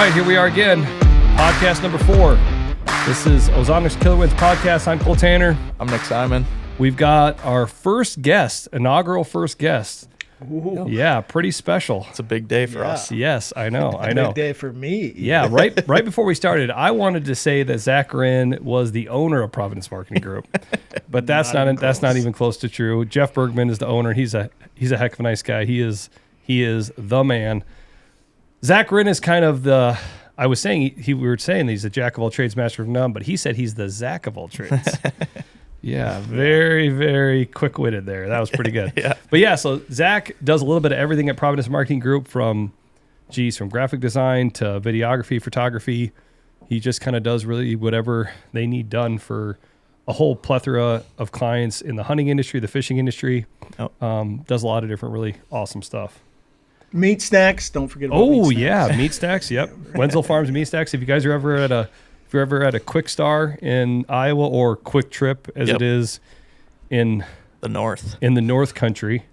right, here we are again. Podcast number 4. This is Ozonics Killerwinds podcast. I'm Cole Tanner. I'm Nick Simon. We've got our first guest, inaugural first guest. Ooh. Yeah, pretty special. It's a big day for us. Yes, I know. Big day for me. Yeah, right before we started, I wanted to say that Zach Rinn was the owner of Providence Marketing Group, but that's not even close to true. Jeff Bergman is the owner. He's a heck of a nice guy. He is the man. Zach Rinn is kind of the. I was saying we were saying he's a jack of all trades, master of none, but he said he's the Zach of all trades. Yeah, very, very quick-witted there. That was pretty good. Yeah. But yeah, so Zach does a little bit of everything at Providence Marketing Group from graphic design to videography, photography. He just kind of does really whatever they need done for a whole plethora of clients in the hunting industry, the fishing industry. Oh. Does a lot of different really awesome stuff. Meat snacks. Don't forget about Oh, meat snacks. yeah, meat stacks. Yep. Wenzel Farms Meat Stacks. If you guys are ever at a Quick Star in Iowa or Quick Trip as it is in the north country,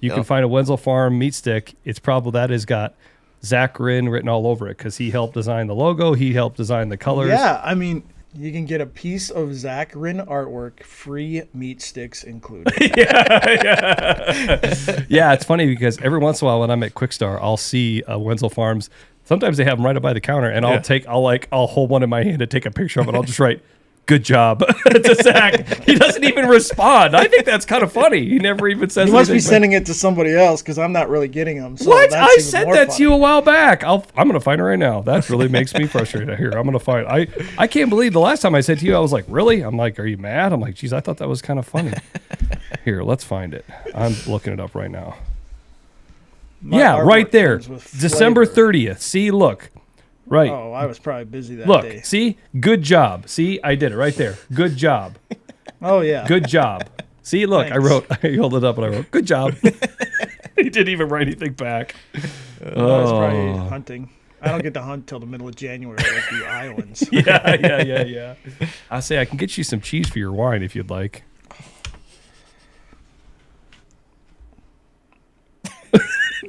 you can find a Wenzel Farm meat stick. It's probably that has got Zach Rinn written all over it because he helped design the logo. He helped design the colors. Yeah, I mean, you can get a piece of Zach Rinn artwork, free meat sticks included. Yeah, it's funny because every once in a while when I'm at Quick Star, I'll see Wenzel Farms. Sometimes they have them right up by the counter, and I'll hold one in my hand and take a picture of it. I'll just write, "Good job" to Zach. He doesn't even respond. I think that's kind of funny. He never even says. You must be anything, sending it to somebody else because I'm not really getting them. So what? that's I even said more that funny. to you a while back. I'm going to find it right now. That really makes me frustrated. Here, I'm going to find it. I can't believe the last time I said to you, I was like, really? I'm like, are you mad? I'm like, geez, I thought that was kind of funny. Here, let's find it. I'm looking it up right now. My Yeah, artwork right there. comes with December flavor. 30th. See, look. Right. Oh, I was probably busy that Look, day. see? Good job. See? I did it right there. Good job. Oh, yeah. Good job. See? Look, Thanks. I held it up and I wrote, good job. He didn't even write anything back. I was probably hunting. I don't get to hunt till the middle of January like the Iowans. Yeah. I say I can get you some cheese for your wine if you'd like.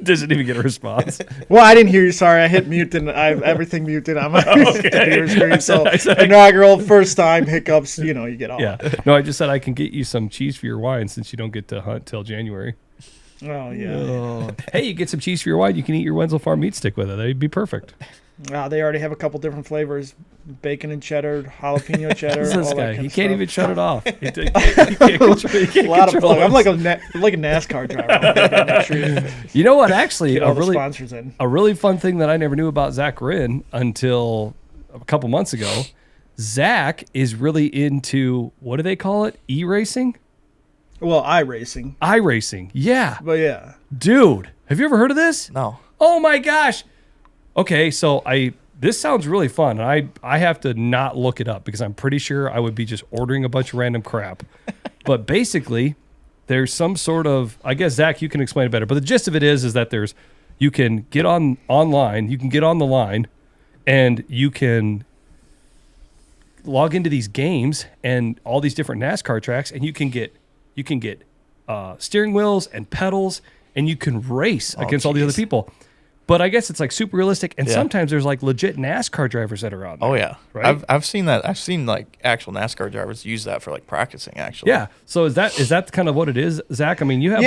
Doesn't even get a response. Well, I didn't hear you. Sorry, I hit mute and I have everything muted on my computer screen. So inaugural, first time hiccups. You get all. Yeah. No, I just said I can get you some cheese for your wine since you don't get to hunt till January. Oh yeah. Oh. Hey, you get some cheese for your wine. You can eat your Wenzel Farm meat stick with it. That'd be perfect. They already have a couple different flavors: bacon and cheddar, jalapeno cheddar. This all guy, that kind he of can't stuff. even shut it off. He can't A lot of control plug. I'm himself. like a NASCAR driver. You know what? Actually, Get a all the really sponsors in. a really fun thing that I never knew about Zach Rinn until a couple months ago. Zach is really into, what do they call it? E-racing? Well, iRacing, iRacing. Yeah. but yeah. Dude, have you ever heard of this? No. Oh my gosh. Okay, so this sounds really fun. And I have to not look it up because I'm pretty sure I would be just ordering a bunch of random crap. But basically, there's some sort of, I guess Zach, you can explain it better. But the gist of it is that you can get online, you can get on the line, and you can log into these games and all these different NASCAR tracks, and you can get steering wheels and pedals, and you can race against all the other people. But I guess it's like super realistic, and sometimes there's like legit NASCAR drivers that are on there. Oh yeah, right. I've seen that. I've seen like actual NASCAR drivers use that for like practicing. Actually. Yeah. So is that kind of what it is, Zach? I mean, you have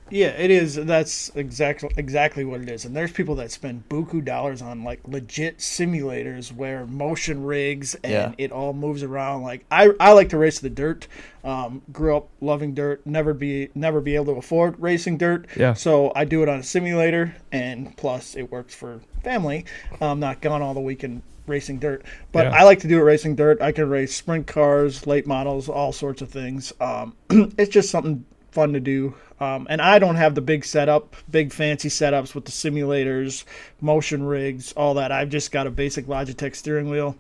Yeah, it is. That's exactly what it is. And there's people that spend buku dollars on like legit simulators where motion rigs and it all moves around. Like I like to race the dirt. Grew up loving dirt. Never be able to afford racing dirt. Yeah. So I do it on a simulator, and plus it works for family. I'm not gone all the weekend racing dirt, but I like to do it racing dirt. I can race sprint cars, late models, all sorts of things. It's just something fun to do. And I don't have the big fancy setups with the simulators, motion rigs, all that. I've just got a basic Logitech steering wheel.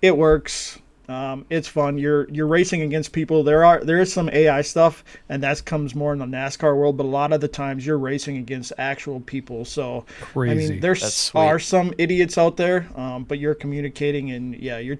It works. It's fun. You're racing against people. There is some AI stuff, and that comes more in the NASCAR world. But a lot of the times you're racing against actual people. So Crazy. I mean, there are some idiots out there, but you're communicating, and you're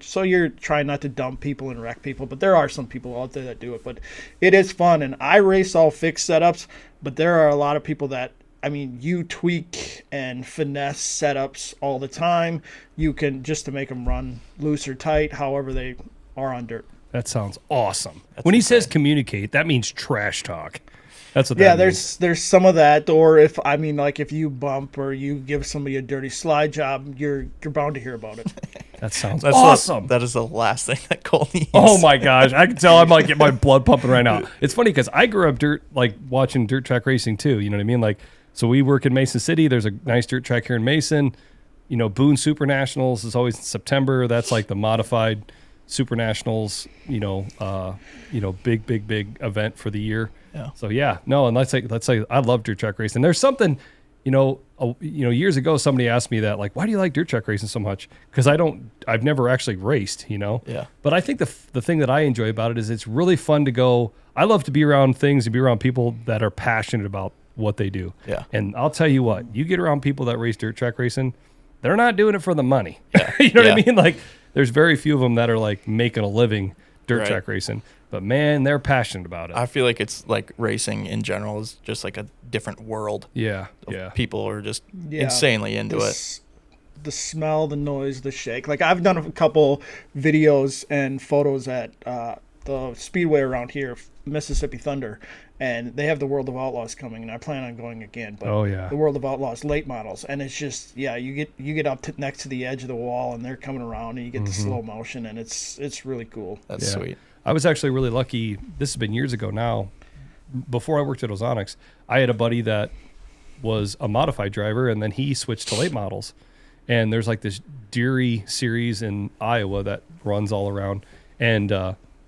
trying not to dump people and wreck people. But there are some people out there that do it. But it is fun, and I race all fixed setups. But there are a lot of people that I mean, you tweak and finesse setups all the time. You can just to make them run loose or tight, however they are on dirt. That sounds awesome. When he says communicate, that means trash talk. That's what Yeah, that means. there's some of that. Or if I mean, like if you bump or you give somebody a dirty slide job, you're bound to hear about it. That sounds That's awesome. that is the last thing that Cole needs. Oh my gosh, I can tell I'm like getting my blood pumping right now. It's funny because I grew up watching dirt track racing too. You know what I mean? Like, so we work in Mason City. There's a nice dirt track here in Mason. You know, Boone Super Nationals is always in September. That's like the modified Super Nationals. Big event for the year. Yeah. So yeah, no, and let's say I love dirt track racing. There's something. Years ago, somebody asked me that, like, why do you like dirt track racing so much? Because I've never actually raced, Yeah. But I think the thing that I enjoy about it is it's really fun to go. I love to be around things and be around people that are passionate about what they do. Yeah. And I'll tell you what, you get around people that race dirt track racing, they're not doing it for the money. Yeah. You know what I mean? Like, there's very few of them that are like making a living dirt track racing. But man, they're passionate about it. I feel like it's like racing in general is just like a different world. Yeah. People are just insanely into it. The smell, the noise, the shake. Like I've done a couple videos and photos at the speedway around here, Mississippi Thunder, and they have the World of Outlaws coming, and I plan on going again. But the World of Outlaws late models, and it's just you get up next to the edge of the wall, and they're coming around, and you get the slow motion, and it's really cool. That's sweet. I was actually really lucky. This has been years ago now. Before I worked at Ozonics, I had a buddy that was a modified driver, and then he switched to late models. And there's like this Deary series in Iowa that runs all around. And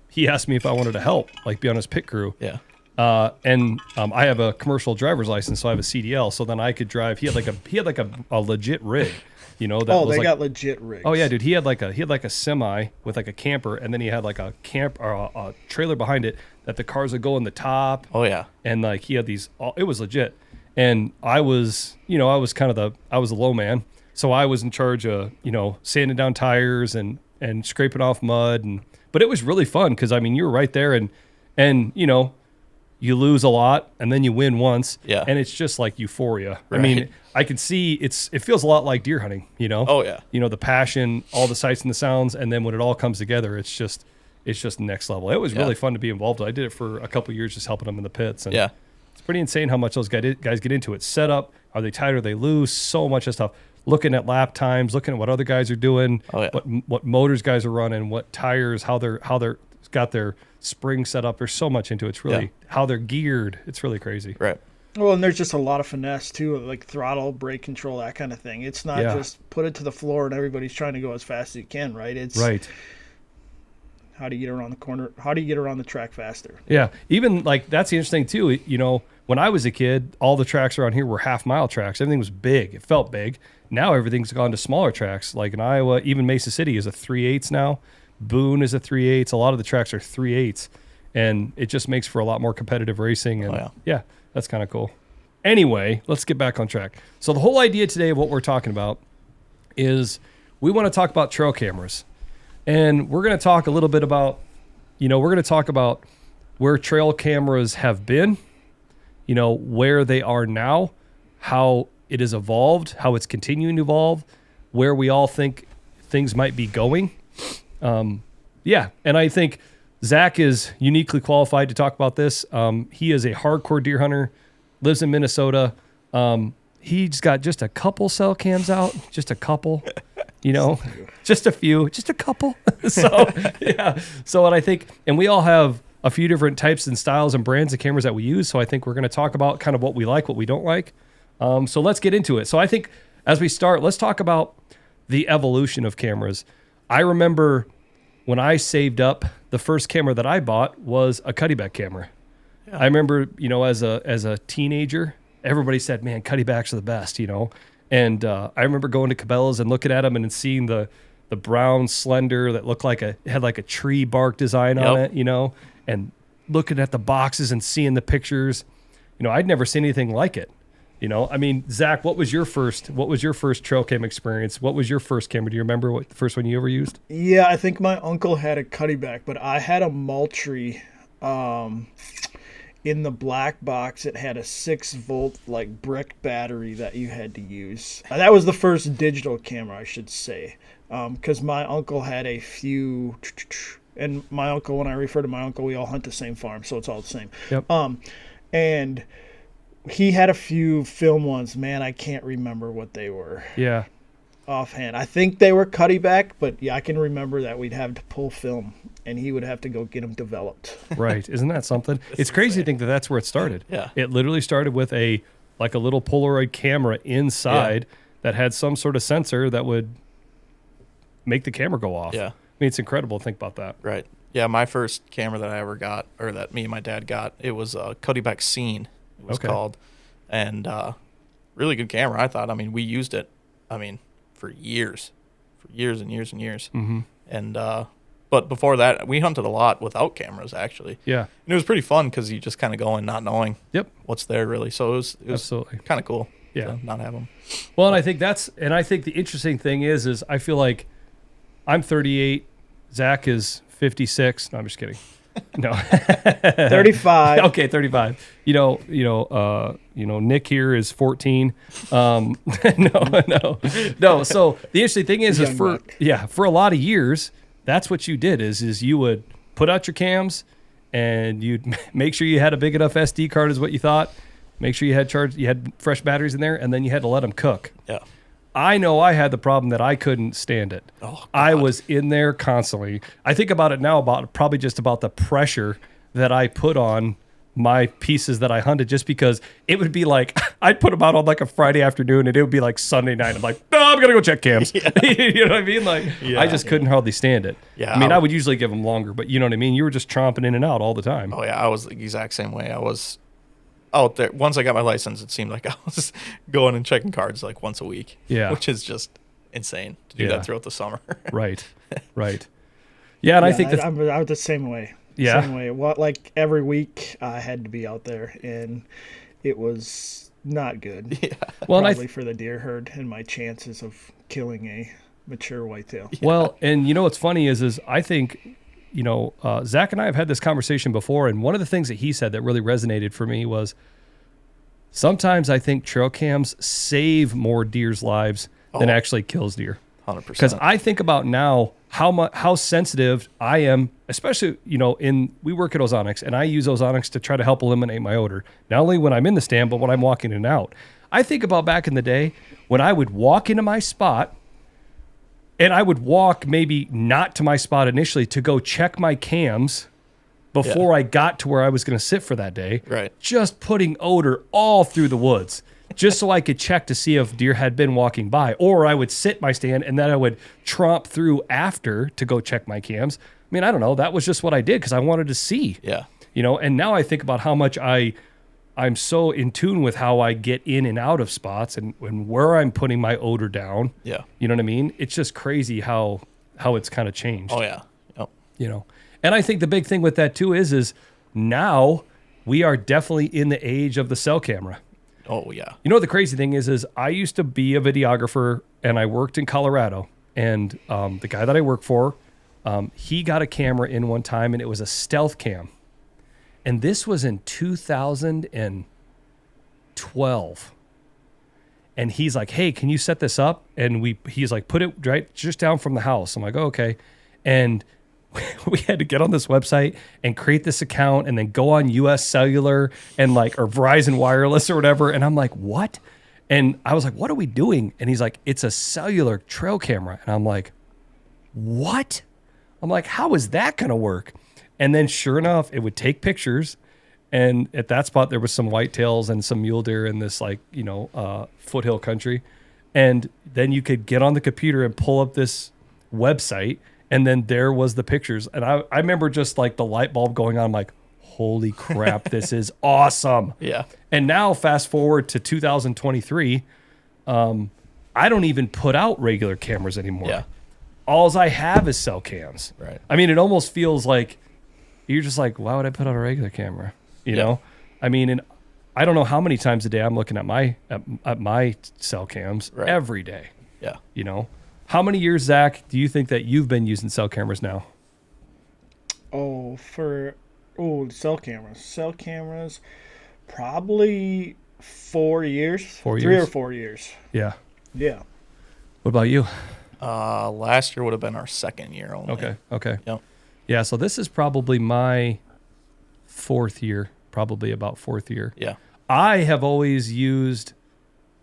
he asked me if I wanted to help, like be on his pit crew. Yeah. I have a commercial driver's license, so I have a CDL. So then I could drive. He had like a legit rig. That was got legit rigs. Oh yeah, dude. He had like a semi with like a camper, and then he had like a a trailer behind it that the cars would go in the top. Oh yeah. And like he had these. It was legit. And I was the low man, so I was in charge of sanding down tires and scraping off mud, but it was really fun because I mean you were right there and you lose a lot and then you win once. Yeah. And it's just like euphoria. Right. I mean, I can see it feels a lot like deer hunting, Oh yeah. The passion, all the sights and the sounds, and then when it all comes together, it's just next level. It was really fun to be involved. I did it for a couple of years just helping them in the pits. And it's pretty insane how much those guys get into it. Setup, are they tight, are they loose? So much of stuff. Looking at lap times, looking at what other guys are doing, what motors guys are running, what tires, how they're got their spring set up. There's so much into it. It's really how they're geared. It's really crazy. Right. Well, and there's just a lot of finesse too, like throttle, brake control, that kind of thing. It's not just put it to the floor and everybody's trying to go as fast as you can, right? It's how do you get around the corner? How do you get around the track faster? Yeah. Even like that's the interesting too. When I was a kid, all the tracks around here were half-mile tracks. Everything was big. It felt big. Now everything's gone to smaller tracks. Like in Iowa, even Mesa City is a 3/8 now. Boone is a 3/8. A lot of the tracks are 3/8, and it just makes for a lot more competitive racing. And that's kind of cool. Anyway, let's get back on track. So the whole idea today of what we're talking about is we want to talk about trail cameras, and we're going to talk a little bit about, we're going to talk about where trail cameras have been, where they are now, how it has evolved, how it's continuing to evolve, where we all think things might be going. And I think Zach is uniquely qualified to talk about this. He is a hardcore deer hunter, lives in Minnesota. He's got just a couple cell cams out, just a couple, just a few, just a couple. So, and I think, and we all have a few different types and styles and brands of cameras that we use. So I think we're going to talk about kind of what we like, what we don't like. So let's get into it. So I think as we start, let's talk about the evolution of cameras. I remember when I saved up, the first camera that I bought was a Cuddyback camera. Yeah. I remember, as a teenager, everybody said, man, Cuddybacks are the best, And I remember going to Cabela's and looking at them and seeing the brown slender that looked like had like a tree bark design on it, and looking at the boxes and seeing the pictures. I'd never seen anything like it. I mean, Zach, what was your first trail cam experience? What was your first camera? Do you remember what the first one you ever used? Yeah, I think my uncle had a Cuddyback, but I had a Moultrie. in the black box, it had a 6-volt like brick battery that you had to use. That was the first digital camera, I should say, because my uncle had a few. And my uncle, when I refer to my uncle, we all hunt the same farm, so it's all the same. Yep. And he had a few film ones. Man, I can't remember what they were. Yeah. Offhand, I think they were cutty back, but yeah, I can remember that we'd have to pull film, and he would have to go get them developed. Right. Isn't that something? It's crazy to think that that's where it started. Yeah. It literally started with a little Polaroid camera inside that had some sort of sensor that would make the camera go off. Yeah. I mean, it's incredible to think about that. Right. Yeah, my first camera that I ever got, or that me and my dad got, it was a Kodiak Scene, it was called. And really good camera, I thought. I mean, we used it, for years and years and years. Mm-hmm. And but before that, we hunted a lot without cameras, actually. Yeah. And it was pretty fun because you just kind of go in not knowing what's there, really. So it was absolutely kind of cool to not have them. Well, and I think the interesting thing is I feel like I'm 38, Zach is 56. No, I'm just kidding. No. 35. Okay, 35. Nick here is 14. No. So the interesting thing is for a lot of years, that's what you did is you would put out your cams and you'd make sure you had a big enough SD card is what you thought. Make sure you had fresh batteries in there, and then you had to let them cook. Yeah. I know I had the problem that I couldn't stand it. Oh, God. I was in there constantly. I think about it now about the pressure that I put on my pieces that I hunted, just because it would be like, I'd put them out on like a Friday afternoon and it would be like Sunday night. I'm like, no, I'm going to go check cams. Yeah. You know what I mean? Like, I just couldn't hardly stand it. Yeah. I mean, I would usually give them longer, but you know what I mean? You were just chomping in and out all the time. Oh, yeah. I was the exact same way. I was out there. Once I got my license, it seemed like I was going and checking cards like once a week. Yeah. Which is just insane to do that throughout the summer. Right. Yeah, and I think I was the same way. Yeah. Same way. Like every week I had to be out there, and it was not good. Yeah. Well, probably for the deer herd and my chances of killing a mature whitetail. Yeah. Well, and what's funny is I think, Zach and I have had this conversation before, and one of the things that he said that really resonated for me was sometimes I think trail cams save more deer's lives than actually kills deer. 100%. Because I think about now how sensitive I am, especially, we work at Ozonics, and I use Ozonics to try to help eliminate my odor, not only when I'm in the stand, but when I'm walking in and out. I think about back in the day when I would walk into my spot, and I would walk maybe not to my spot initially to go check my cams before I got to where I was going to sit for that day. Right. Just putting odor all through the woods just so I could check to see if deer had been walking by. Or I would sit my stand and then I would tromp through after to go check my cams. I mean, I don't know. That was just what I did because I wanted to see. Yeah. And now I think about how much I'm so in tune with how I get in and out of spots and where I'm putting my odor down. Yeah. You know what I mean? It's just crazy how it's kind of changed. Oh, yeah. Yep. And I think the big thing with that too is now we are definitely in the age of the cell camera. Oh, yeah. The crazy thing is I used to be a videographer and I worked in Colorado, and the guy that I work for, he got a camera in one time, and it was a stealth cam. And this was in 2012. And he's like, hey, can you set this up? And he's like, put it right just down from the house. I'm like, oh, okay. And we had to get on this website and create this account and then go on US Cellular and or Verizon Wireless or whatever. And I'm like, what? And I was like, what are we doing? And he's like, it's a cellular trail camera. And I'm like, what? I'm like, how is that going to work? And then sure enough, it would take pictures. And at that spot, there was some whitetails and some mule deer in this foothill country. And then you could get on the computer and pull up this website. And then there was the pictures. And I remember just the light bulb going on. I'm like, holy crap, this is awesome. Yeah. And now fast forward to 2023, I don't even put out regular cameras anymore. Yeah. Alls I have is cell cams. Right. I mean, it almost feels like you're just like, why would I put out a regular camera? You know? I mean, and I don't know how many times a day I'm looking at my cell cams every day. Yeah. How many years, Zach, do you think that you've been using cell cameras now? Oh, cell cameras. Cell cameras, probably 4 years. 4 years? 3 or 4 years. Yeah. Yeah. What about you? Last year would have been our second year only. Okay. Yep. Yeah, so this is probably my fourth year, probably about fourth year. Yeah. I have always used,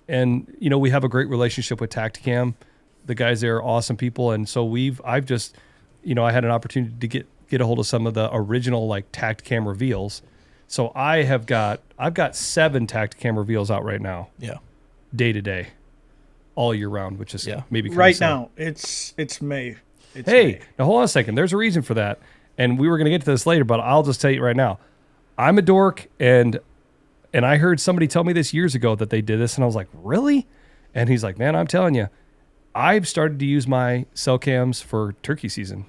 and we have a great relationship with Tacticam. The guys there are awesome people, and so I've just, I had an opportunity to get a hold of some of the original like Tacticam reveals. So I've got 7 Tacticam reveals out right now. Yeah. Day to day, all year round, which is maybe right sad. now. It's May. Hey, now hold on a second. There's a reason for that, and we were going to get to this later, but I'll just tell you right now. I'm a dork, and I heard somebody tell me this years ago that they did this, and I was like, really? And he's like, man, I'm telling you, I've started to use my cell cams for turkey season.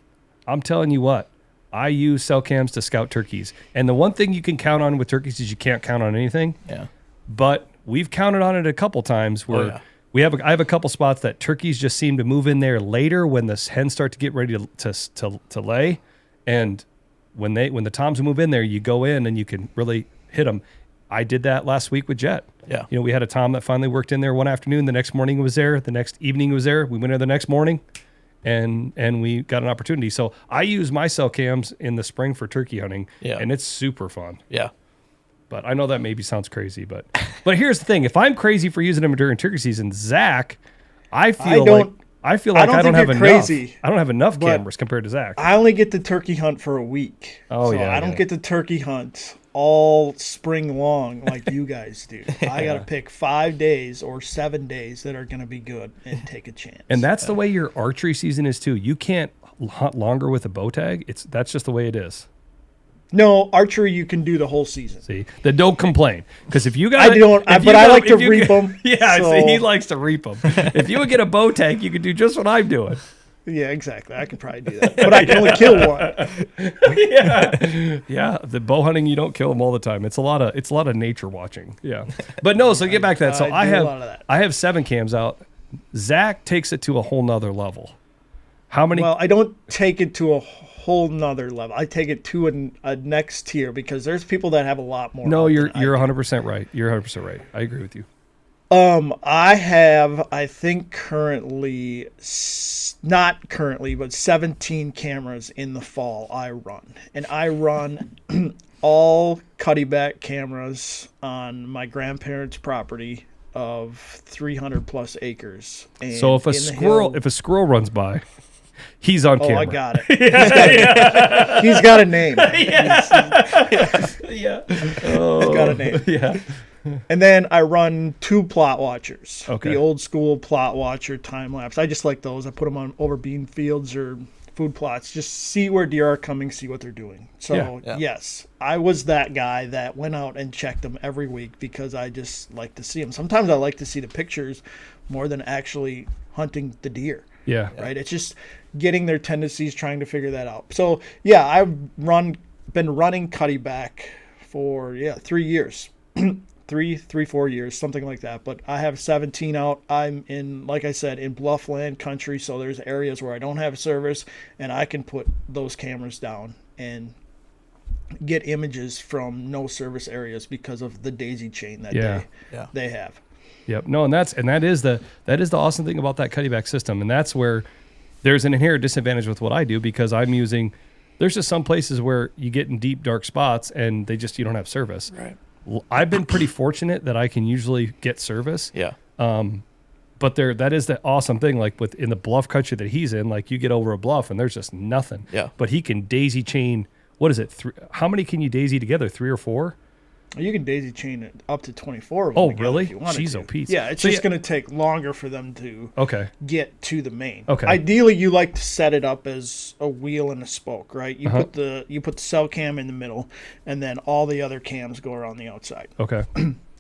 I'm telling you what, I use cell cams to scout turkeys, and the one thing you can count on with turkeys is you can't count on anything. Yeah. But we've counted on it a couple times where. I have a couple spots that turkeys just seem to move in there later when the hens start to get ready to lay, and when the toms move in there, you go in and you can really hit them. I did that last week with Jet. Yeah. We had a tom that finally worked in there one afternoon. The next morning it was there. The next evening it was there. We went there the next morning, and we got an opportunity. So I use my cell cams in the spring for turkey hunting, and it's super fun. Yeah. But I know that maybe sounds crazy, but here's the thing: if I'm crazy for using them during turkey season, Zach, I feel like I don't have enough. Crazy, I don't have enough cameras compared to Zach. I only get to turkey hunt for a week. Oh, so I don't get to turkey hunt all spring long like you guys do. I got to pick 5 days or 7 days that are going to be good and take a chance. And that's the way your archery season is too. You can't hunt longer with a bow tag. That's just the way it is. No, archery you can do the whole season. See, then don't complain, because if you got, I like to reap them. Yeah, so. See, he likes to reap them. If you would get a bow tag, you could do just what I'm doing. Yeah, exactly. I could probably do that, but I can only kill one. Yeah. The bow hunting, you don't kill them all the time. It's a lot of nature watching. Yeah, but no. So get back to that. So I have 7 cams out. Zach takes it to a whole nother level. How many? Well, I don't take it to a whole nother level. I take it to a next tier because there's people that have a lot more. No, you're 100% right. You're 100% right. I agree with you. I have, I think currently, not currently, but 17 cameras in the fall I run. And I run all cutty-back cameras on my grandparents' property of 300 plus acres. And so if a squirrel runs by, he's on camera. Oh, I got it. He's got a name. Yeah. He's got a name. Yeah. And then I run 2 plot watchers. Okay. The old school plot watcher time lapse. I just like those. I put them on over bean fields or food plots. Just see where deer are coming, see what they're doing. So, yes, I was that guy that went out and checked them every week because I just like to see them. Sometimes I like to see the pictures more than actually hunting the deer. Yeah. Right? It's just getting their tendencies, trying to figure that out. So, yeah, I've been running cutty back for 3 years. 4 years, something like that. But I have 17 out. I'm in, like I said, in bluffland country, so there's areas where I don't have service, and I can put those cameras down and get images from no service areas because of the daisy chain that they have. Yep. No, and that is the awesome thing about that cutty-back system, and that's where there's an inherent disadvantage with what I do because there's just some places where you get in deep, dark spots and you don't have service. Right. I've been pretty fortunate that I can usually get service. Yeah. But that is the awesome thing. Like in the bluff country that he's in, like you get over a bluff and there's just nothing. Yeah. But he can daisy chain. What is it? How many can you daisy together? 3 or 4? You can daisy chain it up to 24 of them. Oh, really? Jeez, oh, Pete. Yeah, it's just going to take longer for them to get to the main. Okay. Ideally, you like to set it up as a wheel and a spoke, right? You put the cell cam in the middle, and then all the other cams go around the outside. Okay.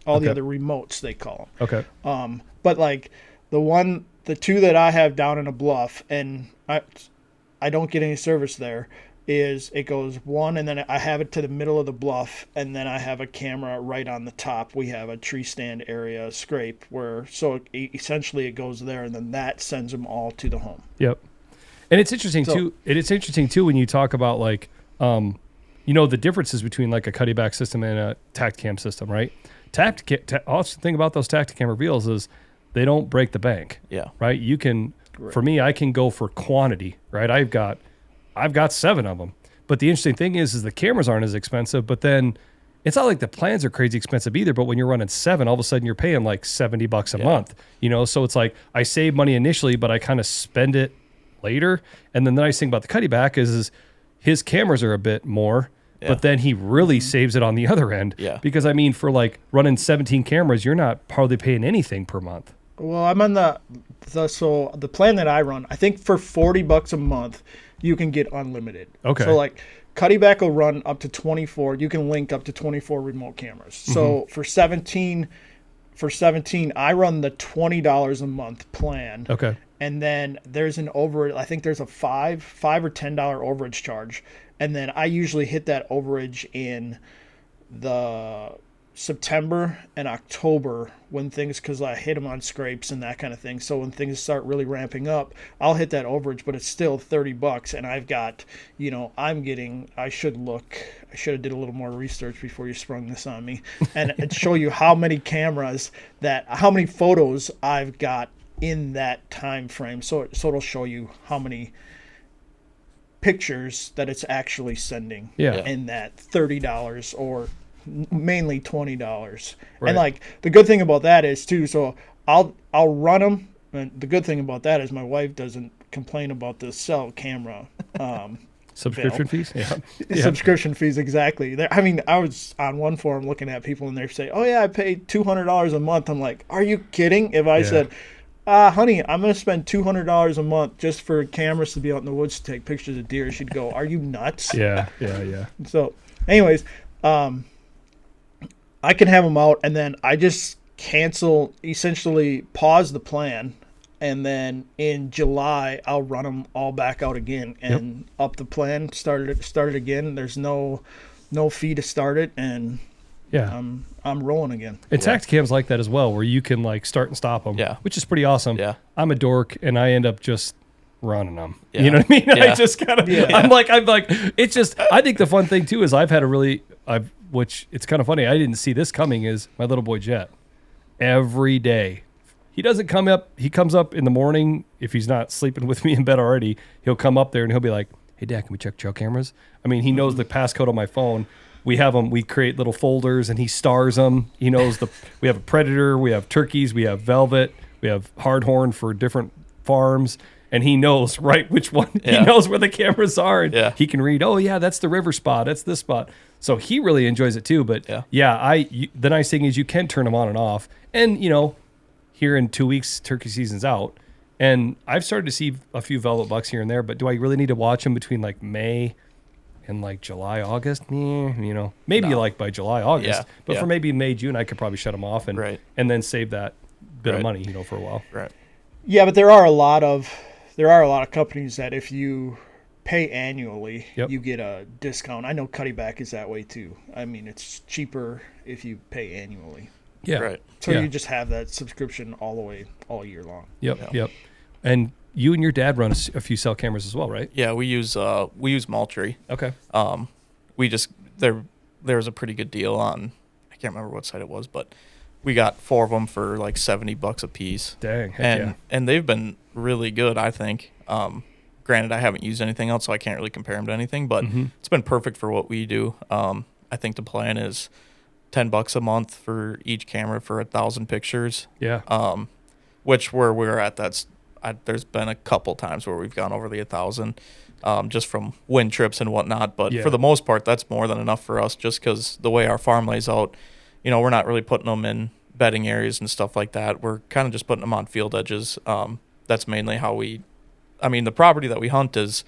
All the other remotes, they call them. Okay. But like the 2 that I have down in a bluff, and I don't get any service there, is it goes 1, and then I have it to the middle of the bluff, and then I have a camera right on the top. We have a tree stand area scrape essentially it goes there, and then that sends them all to the home. Yep. And it's interesting too. It's interesting too when you talk about like, the differences between like a Cuddyback system and a Tacticam system, right? Also, the thing about those Tacticam reveals is they don't break the bank. Yeah. Right. You can, for me, I can go for quantity. Right. I've got 7 of them. But the interesting thing is the cameras aren't as expensive. But then it's not like the plans are crazy expensive either. But when you're running 7, all of a sudden you're paying like $70 a month. So it's like I save money initially, but I kind of spend it later. And then the nice thing about the Cuddyback is his cameras are a bit more. Yeah. But then he really saves it on the other end. Yeah. Because I mean, for like running 17 cameras, you're not hardly paying anything per month. Well, I'm on the plan that I run. I think for $40 a month, you can get unlimited. Okay. So like Cuddyback will run up to 24. You can link up to 24 remote cameras. So for 17, I run the $20 a month plan. Okay. And then there's I think there's a $5 or $10 overage charge. And then I usually hit that overage in the September and October because I hit them on scrapes and that kind of thing. So when things start really ramping up, I'll hit that overage, but it's still $30. And I've got, I should have did a little more research before you sprung this on me and show you how many photos I've got in that time frame. So it'll show you how many pictures that it's actually sending in that $30 or mainly $20. Right. And like the good thing about that is too, so I'll run them, and the good thing about that is my wife doesn't complain about the cell camera subscription fees. Subscription fees, exactly. I mean, I was on one forum looking at people and they say, oh yeah, I paid $200 a month. I'm like, are you kidding? If I said, honey, I'm going to spend $200 a month just for cameras to be out in the woods to take pictures of deer, she'd go, are you nuts? Yeah. So anyways, I can have them out, and then I just essentially pause the plan, and then in July I'll run them all back out again and up the plan, start it again. There's no fee to start it, and I'm rolling again. And Tacticam's like that as well, where you can like start and stop them, which is pretty awesome. Yeah. I'm a dork, and I end up just running them. Yeah. You know what I mean? Yeah. I just kind of, I'm like, it's just, I think the fun thing too is which it's kind of funny. I didn't see this coming is my little boy Jet. Every day. He doesn't come up. He comes up in the morning. If he's not sleeping with me in bed already, he'll come up there and he'll be like, hey Dad, can we check trail cameras? I mean, he knows the passcode on my phone. We have them. We create little folders and he stars them. He knows we have a predator. We have turkeys. We have velvet. We have hardhorn for different farms. And he knows which one. He knows where the cameras are. And he can read, oh yeah, that's the river spot. That's this spot. So he really enjoys it too. But the nice thing is you can turn them on and off. And, here in 2 weeks, turkey season's out. And I've started to see a few velvet bucks here and there. But do I really need to watch them between like May and like July, August? Maybe like by July, August. But for maybe May, June, I could probably shut them off and then save that bit of money, for a while. Right. Yeah, but there are a lot of companies that if you pay annually, you get a discount. I know Cuddyback is that way too. I mean, it's cheaper if you pay annually. Yeah. Right. So you just have that subscription all year long. Yep. And you and your dad run a few cell cameras as well, right? Yeah, we use Moultrie. Okay. There was a pretty good deal on, I can't remember what site it was, but we got 4 of them for like $70 a piece. Dang. And they've been really good, I think. Granted, I haven't used anything else, so I can't really compare them to anything, but it's been perfect for what we do. I think the plan is $10 a month for each camera for 1,000 pictures. Yeah. Which where we're at, there's been a couple times where we've gone over the 1,000, just from wind trips and whatnot. But for the most part, that's more than enough for us, just because the way our farm lays out, we're not really putting them in bedding areas and stuff like that. We're kind of just putting them on field edges. That's mainly how the property that we hunt is,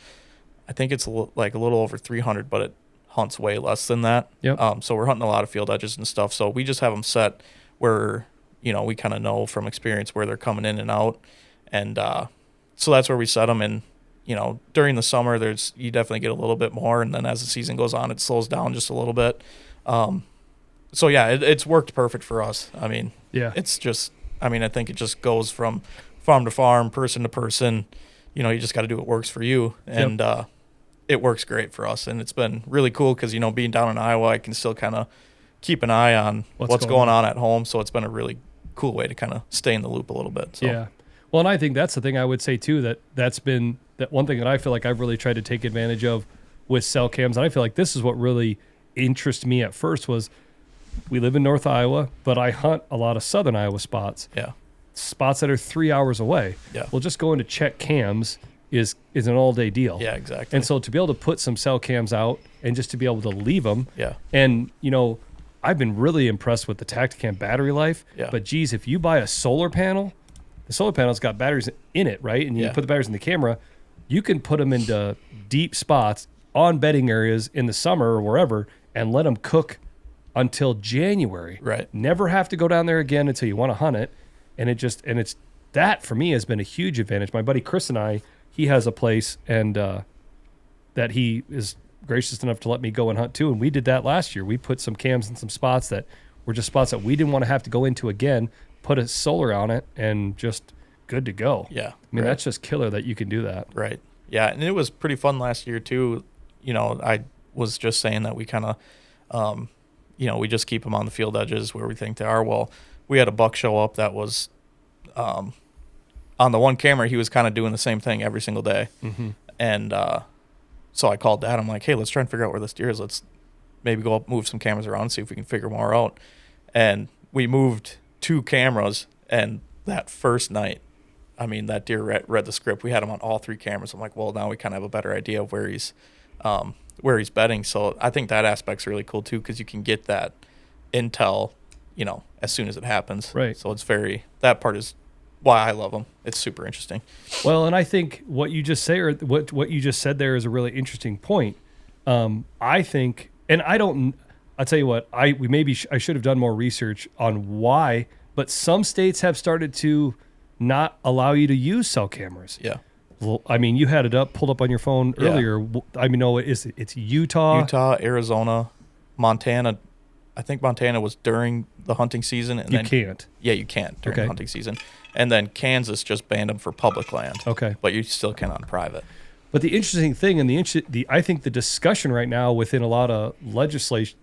I think it's like a little over 300, but it hunts way less than that. Yep. So we're hunting a lot of field edges and stuff. So we just have them set where, we kind of know from experience where they're coming in and out. And so that's where we set them. And, during the summer, you definitely get a little bit more. And then as the season goes on, it slows down just a little bit. So yeah, it's worked perfect for us. I mean, it's just, I think it just goes from farm to farm, person to person. You just got to do what works for you. And it works great for us, and it's been really cool because, you know, being down in Iowa, I can still kind of keep an eye on what's going on at home. So it's been a really cool way to kind of stay in the loop a little bit. So. Yeah. Well, and I think that's the thing I would say too, that's been that one thing that I feel like I've really tried to take advantage of with cell cams. And I feel like this is what really interested me at first was we live in North Iowa, but I hunt a lot of Southern Iowa spots. Yeah. Spots that are 3 hours away. Yeah. Well, just going to check cams is an all day deal. Yeah, exactly. And so to be able to put some cell cams out and just to be able to leave them. Yeah. And, you know, I've been really impressed with the Tacticam battery life. Yeah. But geez, if you buy a solar panel, the solar panel's got batteries in it, right? And you put the batteries in the camera, you can put them into deep spots on bedding areas in the summer or wherever and let them cook until January. Right. Never have to go down there again until you want to hunt it. And it's that for me has been a huge advantage. My buddy Chris and I, he has a place and that he is gracious enough to let me go and hunt too. And we did that last year. We put some cams in some spots that were just spots that we didn't want to have to go into again, put a solar on it and just good to go. Yeah. I mean, that's just killer that you can do that. Right. Yeah. And it was pretty fun last year too. You know, I was just saying that we kind of, you know, we just keep them on the field edges where we think they are. Well, we had a buck show up that was, on the one camera, he was kind of doing the same thing every single day. Mm-hmm. And, so I called Dad. I'm like, hey, let's try and figure out where this deer is. Let's maybe go up, move some cameras around, and see if we can figure more out. And we moved 2 cameras, and that first night, I mean, that deer read the script. We had him on all 3 cameras. I'm like, well, now we kind of have a better idea of where he's bedding. So I think that aspect's really cool too, because you can get that intel, you know, as soon as it happens. Right. So that part is why I love them. It's super interesting. Well, and I think what you just say, or what you just said there is a really interesting point. I think, and I'll tell you what, I should have done more research on why, but some states have started to not allow you to use cell cameras. Yeah. Well, I mean, you had it pulled up on your phone earlier. I mean, no, it's Utah, Arizona, Montana. I think Montana was during the hunting season. And you can't. Yeah, you can't during the hunting season. And then Kansas just banned them for public land. Okay. But you still can on private. But the interesting thing, and I think the discussion right now within a lot of legislatures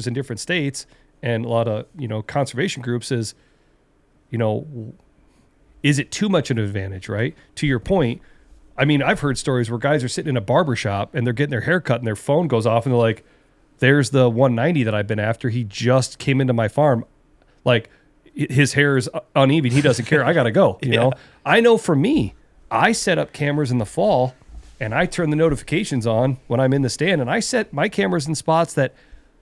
in different states and a lot of, you know, conservation groups is, you know, is it too much an advantage, right? To your point, I mean, I've heard stories where guys are sitting in a barber shop and they're getting their hair cut and their phone goes off and they're like, there's the 190 that I've been after. He just came into my farm. Like, his hair is uneven. He doesn't care. I got to go. You know, I know for me, I set up cameras in the fall and I turn the notifications on when I'm in the stand, and I set my cameras in spots that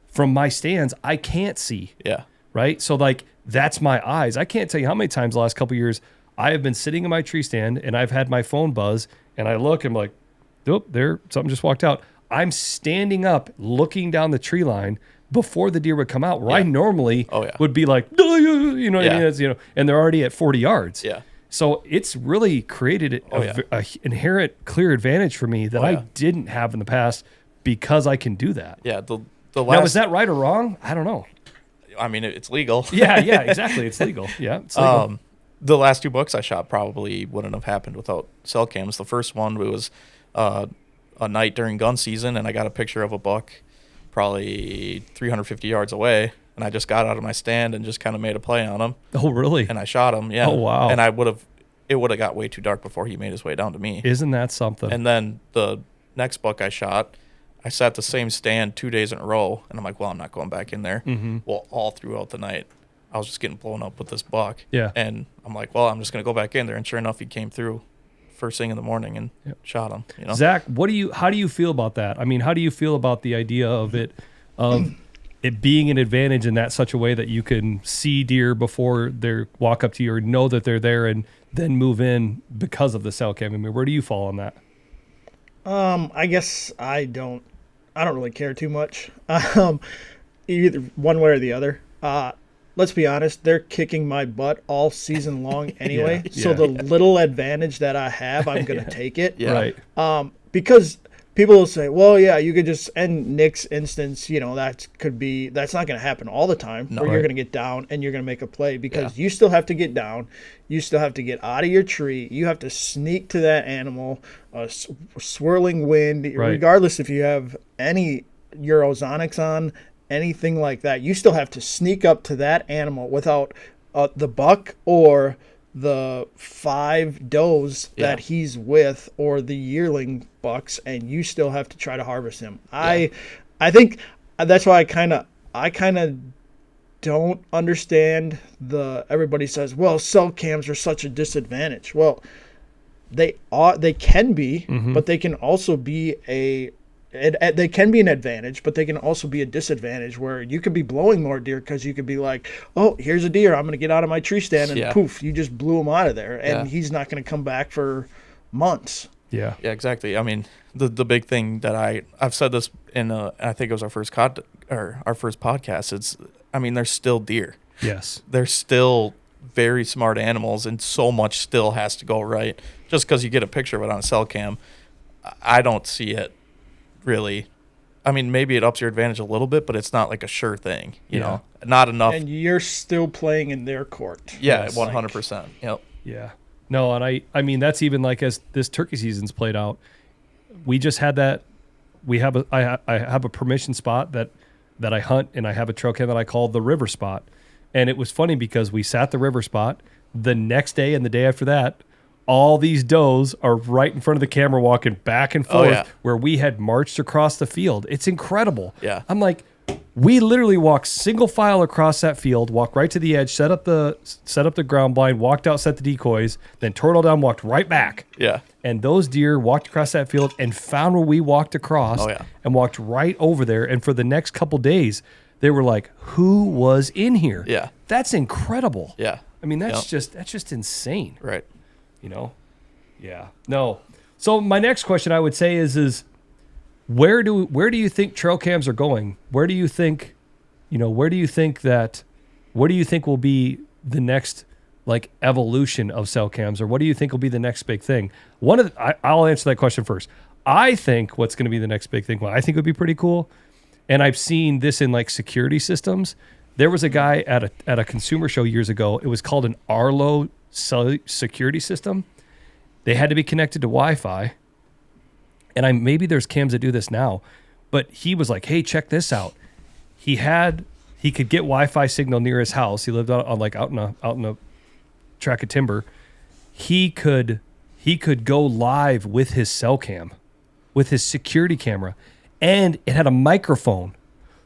from my stands I can't see. Yeah. Right. So like, that's my eyes. I can't tell you how many times the last couple of years I have been sitting in my tree stand and I've had my phone buzz and I look and I'm like, nope, there, something just walked out. I'm standing up looking down the tree line before the deer would come out, where I normally would be like, you know what I mean? It's, you know, and they're already at 40 yards. Yeah. So it's really created a inherent clear advantage for me that I didn't have in the past because I can do that. Yeah. The last, now, is that right or wrong? I don't know. I mean, it's legal. Yeah, exactly. It's legal. Yeah, it's legal. The last 2 bucks I shot probably wouldn't have happened without cell cams. The first one was a night during gun season, and I got a picture of a buck probably 350 yards away, and I just got out of my stand and just kind of made a play on him. Oh, really? And I shot him. Yeah. Oh, wow. And it would have got way too dark before he made his way down to me. Isn't that something? And then the next buck I shot, I sat the same stand 2 days in a row, and I'm like, well, I'm not going back in there. Mm-hmm. Well, all throughout the night, I was just getting blown up with this buck. Yeah. And I'm like, well, I'm just going to go back in there. And sure enough, he came through first thing in the morning and shot him. You know? Zach, how do you feel about that? I mean, how do you feel about the idea of it being an advantage in that such a way that you can see deer before they walk up to you or know that they're there and then move in because of the cell cam? I mean, where do you fall on that? I guess I don't really care too much. Either one way or the other. Let's be honest, they're kicking my butt all season long anyway. So the little advantage that I have, I'm going to take it. Yeah. Right. Because people will say, well, yeah, you could just, and Nick's instance, that's not going to happen all the time where you're going to get down and you're going to make a play because you still have to get down. You still have to get out of your tree. You have to sneak to that animal, swirling wind, regardless if you have any Eurosonics on, anything like that. You still have to sneak up to that animal without the buck or the 5 does that he's with or the yearling bucks, and you still have to try to harvest him. I think that's why I kind of don't understand everybody says, well, cell cams are such a disadvantage. Well, they can be, but they can also be they can be an advantage, but they can also be a disadvantage where you could be blowing more deer because you could be like, oh, here's a deer. I'm going to get out of my tree stand, and poof, you just blew him out of there, and he's not going to come back for months. Yeah, exactly. I mean, the big thing that I've said this in I think it was our first podcast. There's still deer. Yes, they're still very smart animals, and so much still has to go right. Just because you get a picture of it on a cell cam, I don't see it really. I mean, maybe it ups your advantage a little bit, but it's not like a sure thing. You know, not enough. And you're still playing in their court. Yeah, 100%. Yep. Yeah. No, and I mean that's even like as this turkey season's played out. We just had that. I have a permission spot that I hunt, and I have a trail cam that I call the river spot. And it was funny because we sat the river spot. The next day and the day after that, all these does are right in front of the camera walking back and forth where we had marched across the field. It's incredible. Yeah. I'm like, we literally walked single file across that field, walked right to the edge, set up the ground blind, walked out, set the decoys, then tore it all down, walked right back. Yeah. And those deer walked across that field and found where we walked across and walked right over there. And for the next couple days, they were like, who was in here? Yeah. That's incredible. Yeah. I mean, that's just insane. Right. Yeah. No. So my next question I would say is where do you think trail cams are going? Where do you think will be the next like evolution of cell cams, or what do you think will be the next big thing? I'll answer that question first. I think what's going to be the next big thing, what I think would be pretty cool, and I've seen this in like security systems. There was a guy at a consumer show years ago. It was called an Arlo security system. They had to be connected to Wi-Fi, and maybe there's cams that do this now, but he was like, "Hey, check this out." He could get Wi-Fi signal near his house. He lived out in a tract of timber. He could go live with his cell cam, with his security camera, and it had a microphone.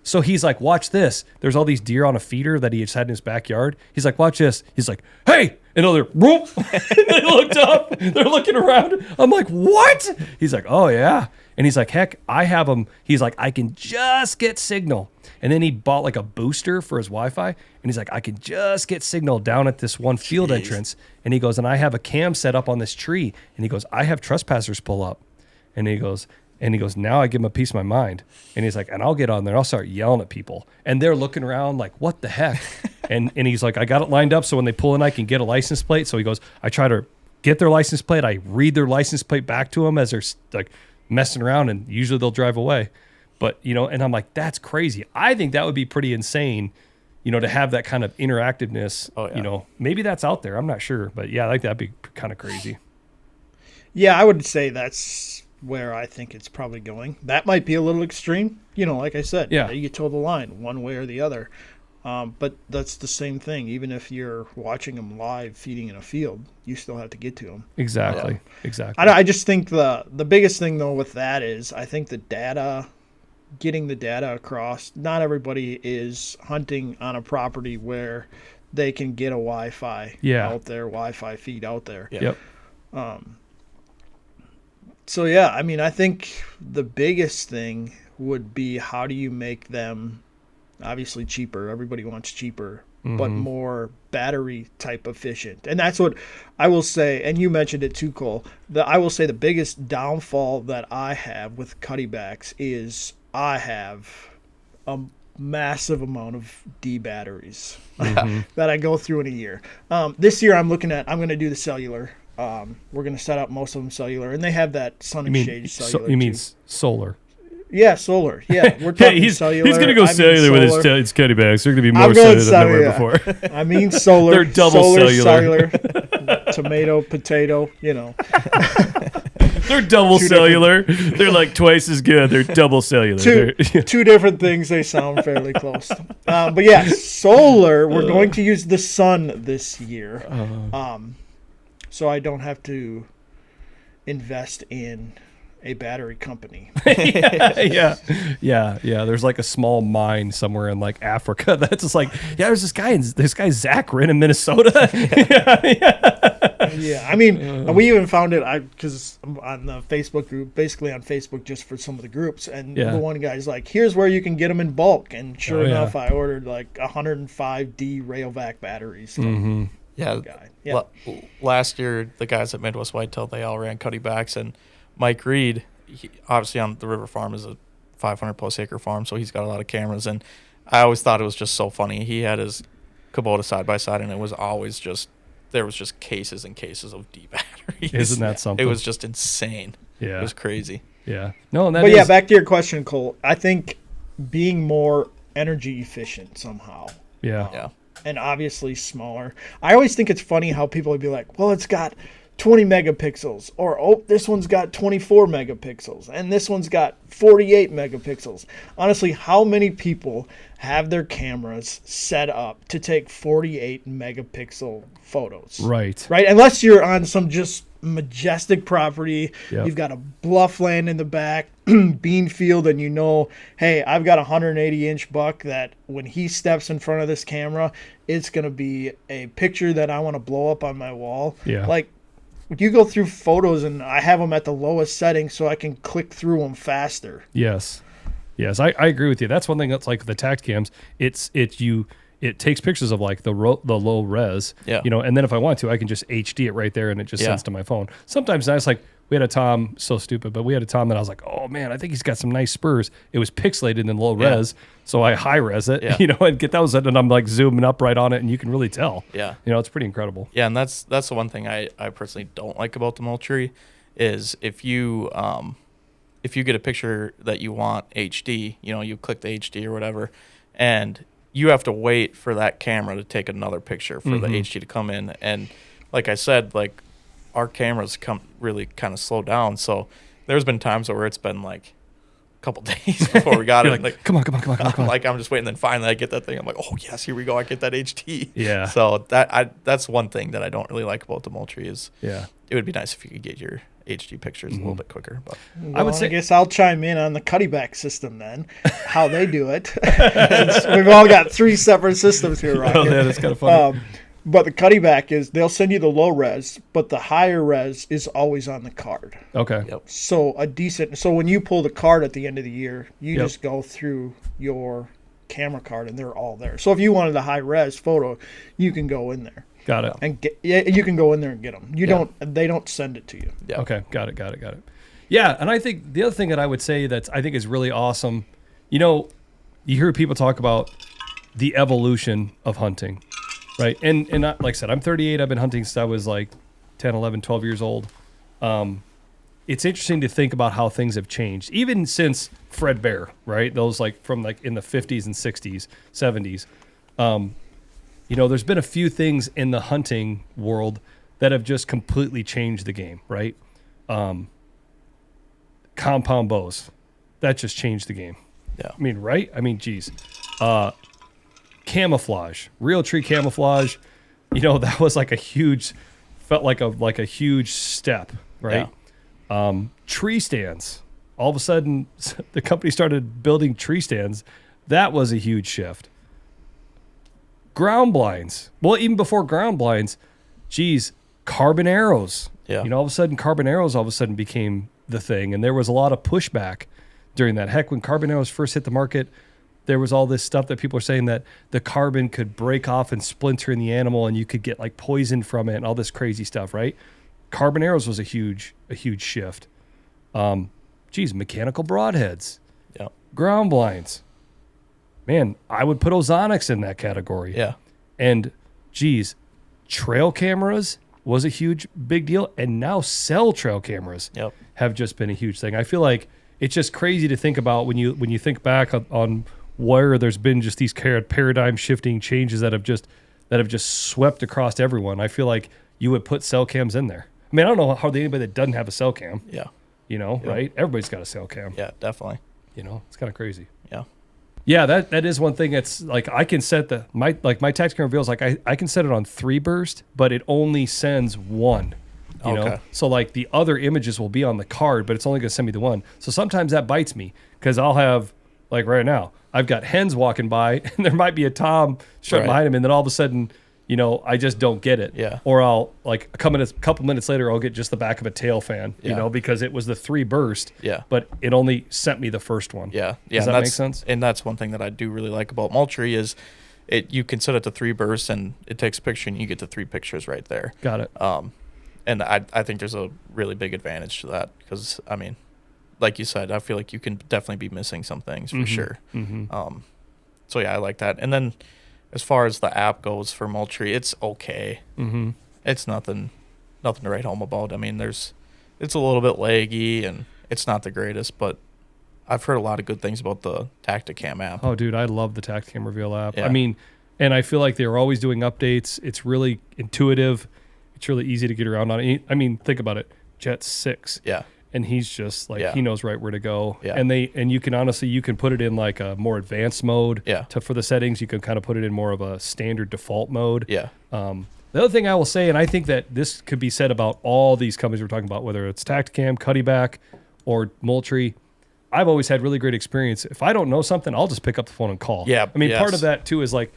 So he's like, watch this. There's all these deer on a feeder that he just had in his backyard. He's like, watch this. He's like, hey, another whoop. They looked up. They're looking around. I'm like, what? He's like, oh, yeah. And he's like, heck, I have them. He's like, I can just get signal. And then he bought like a booster for his Wi-Fi. And he's like, I can just get signal down at this one field entrance. And he goes, and I have a cam set up on this tree. And he goes, I have trespassers pull up. And he goes, now I give him a piece of my mind. And he's like, and I'll get on there and I'll start yelling at people. And they're looking around like, what the heck? and he's like, I got it lined up so when they pull in, I can get a license plate. So he goes, I try to get their license plate. I read their license plate back to them as they're like messing around, and usually they'll drive away. But, and I'm like, that's crazy. I think that would be pretty insane, to have that kind of interactiveness. Oh, yeah. Maybe that's out there. I'm not sure. But yeah, I think that'd be kind of crazy. Yeah, I would say that's where I think it's probably going. That might be a little extreme. Like I said, you toe the line one way or the other. But that's the same thing. Even if you're watching them live feeding in a field, you still have to get to them. Exactly. Exactly. I just think the biggest thing, though, with that is I think getting the data across. Not everybody is hunting on a property where they can get a Wi-Fi out there, Wi-Fi feed out there. Yep. So, yeah, I mean, I think the biggest thing would be how do you make them obviously cheaper. Everybody wants cheaper, but more battery type efficient. And that's what I will say. And you mentioned it too, Cole. I will say the biggest downfall that I have with cutibacks is I have a massive amount of D batteries that I go through in a year. This year I'm going to do the cellular We're going to set up most of them cellular, and they have that sun and shade cellular. You mean too. solar? Yeah, solar. Yeah, we're talking cellular. He's going to go cellular with his Cuddy bags. They're going to be more cellular than ever before. I mean solar. They're double cellular. Tomato, potato, They're double cellular. They're like twice as good. They're double cellular. Two different things. They sound fairly close. But yeah, solar, we're going to use the sun this year. So I don't have to invest in a battery company. yeah. There's like a small mine somewhere in like Africa that's just like, there's this guy Zach Rinn in Minnesota. Yeah, I mean, we even found it because on the Facebook group, basically on Facebook just for some of the groups, and the one guy's like, here's where you can get them in bulk, and sure enough, I ordered like 105D Rayovac batteries. From guy. Yeah. Last year, the guys at Midwest Whitetail, they all ran Cuddy backs, and Mike Reed, obviously on the River Farm is a 500 plus acre farm, so he's got a lot of cameras, and I always thought it was just so funny. He had his Kubota side by side, and it was always there was just cases and cases of D batteries. Isn't that something? It was just insane. Yeah, it was crazy. Yeah, no, back to your question, Cole. I think being more energy efficient somehow. Yeah. And obviously smaller. I always think it's funny how people would be like, well, it's got 20 megapixels, or this one's got 24 megapixels, and this one's got 48 megapixels. Honestly, how many people have their cameras set up to take 48 megapixel photos? Right. Unless you're on some just majestic property, you've got a bluff land in the back, bean field, and hey, I've got a 180-inch buck that when he steps in front of this camera, it's going to be a picture that I want to blow up on my wall. Yeah. Like, you go through photos, and I have them at the lowest setting so I can click through them faster. Yes, I agree with you. That's one thing that's like the tact cams. It takes pictures of like the low res, and then if I want to, I can just HD it right there, and it just sends to my phone. Sometimes that's like, we had a Tom, so stupid, but we had a Tom that I was like, oh man, I think he's got some nice spurs. It was pixelated in low res, so I high res it, and get those, and I'm like zooming up right on it, and you can really tell. Yeah, it's pretty incredible. Yeah, and that's the one thing I personally don't like about the Moultrie is if you get a picture that you want HD, you click the HD or whatever, and you have to wait for that camera to take another picture for the HD to come in, and like I said, like, our cameras really kind of slow down. So there's been times where it's been like a couple days before we got it. Like, come on. Like, I'm just waiting. Then finally I get that thing. I'm like, oh yes, here we go. I get that HD. Yeah. So that's one thing that I don't really like about the Moultrie is it would be nice if you could get your HD pictures a little bit quicker. But I guess I'll chime in on the Cuddy back system then, how they do it. We've all got 3 separate systems here, right? Oh, yeah, that's kind of funny. But the Cuddy back is they'll send you the low res, but the higher res is always on the card. Okay. Yep. So when you pull the card at the end of the year, you just go through your camera card and they're all there. So if you wanted a high res photo, you can go in there. Got it. And you can go in there and get them. They don't send it to you. Yeah. Okay. Got it. Yeah, and I think the other thing that I would say that I think is really awesome, you hear people talk about the evolution of hunting. Right. And like I said, I'm 38. I've been hunting since I was like 10, 11, 12 years old. It's interesting to think about how things have changed, even since Fred Bear, right? Those like from like in the 50s and 60s, 70s. There's been a few things in the hunting world that have just completely changed the game, right? Compound bows. That just changed the game. Yeah. I mean, right? I mean, geez. Camouflage, real tree camouflage, that was like felt like a huge step, right? Yeah. Tree stands. All of a sudden, the company started building tree stands. That was a huge shift. Ground blinds. Well, even before ground blinds, carbon arrows. Yeah. All of a sudden, carbon arrows became the thing, and there was a lot of pushback during that. Heck, when carbon arrows first hit the market, there was all this stuff that people are saying that the carbon could break off and splinter in the animal and you could get like poison from it and all this crazy stuff, right? Carbon arrows was a huge shift. Mechanical broadheads. Yeah. Ground blinds. Man, I would put ozonics in that category. Yeah. And trail cameras was a big deal. And now cell trail cameras have just been a huge thing. I feel like it's just crazy to think about when you think back on where there's been just these paradigm shifting changes that have just swept across everyone. I feel like you would put cell cams in there. I mean, I don't know hardly anybody that doesn't have a cell cam. Yeah. Right? Everybody's got a cell cam. Yeah, definitely. It's kind of crazy. Yeah. Yeah, that is one thing that's like I can set my Tacticam reveals like I can set it on 3 burst, but it only sends 1. You know? So like the other images will be on the card, but it's only going to send me the 1. So sometimes that bites me because I'll have like right now, I've got hens walking by and there might be a tom straight behind him, and then all of a sudden, I just don't get it. Yeah. Or I'll like a couple minutes later, I'll get just the back of a tail fan, because it was the 3 burst. Yeah. But it only sent me the first one. Yeah. Does that make sense? And that's one thing that I do really like about Moultrie is you can set it to 3 bursts and it takes a picture and you get the 3 pictures right there. Got it. And I think there's a really big advantage to that because, I mean, like you said, I feel like you can definitely be missing some things for sure. Mm-hmm. So, yeah, I like that. And then as far as the app goes for Moultrie, it's okay. Mm-hmm. It's nothing to write home about. I mean, it's a little bit laggy and it's not the greatest, but I've heard a lot of good things about the Tacticam app. Oh, dude, I love the Tacticam Reveal app. Yeah. I mean, and I feel like they're always doing updates. It's really intuitive. It's really easy to get around on it. I mean, think about it. Jet's 6. Yeah. And he's just like, he knows right where to go. Yeah. And you can put it in like a more advanced mode. Yeah. For the settings, you can kind of put it in more of a standard default mode. Yeah. The other thing I will say, and I think that this could be said about all these companies we're talking about, whether it's Tacticam, Cuddyback, or Moultrie, I've always had really great experience. If I don't know something, I'll just pick up the phone and call. Yeah. I mean, part of that too is like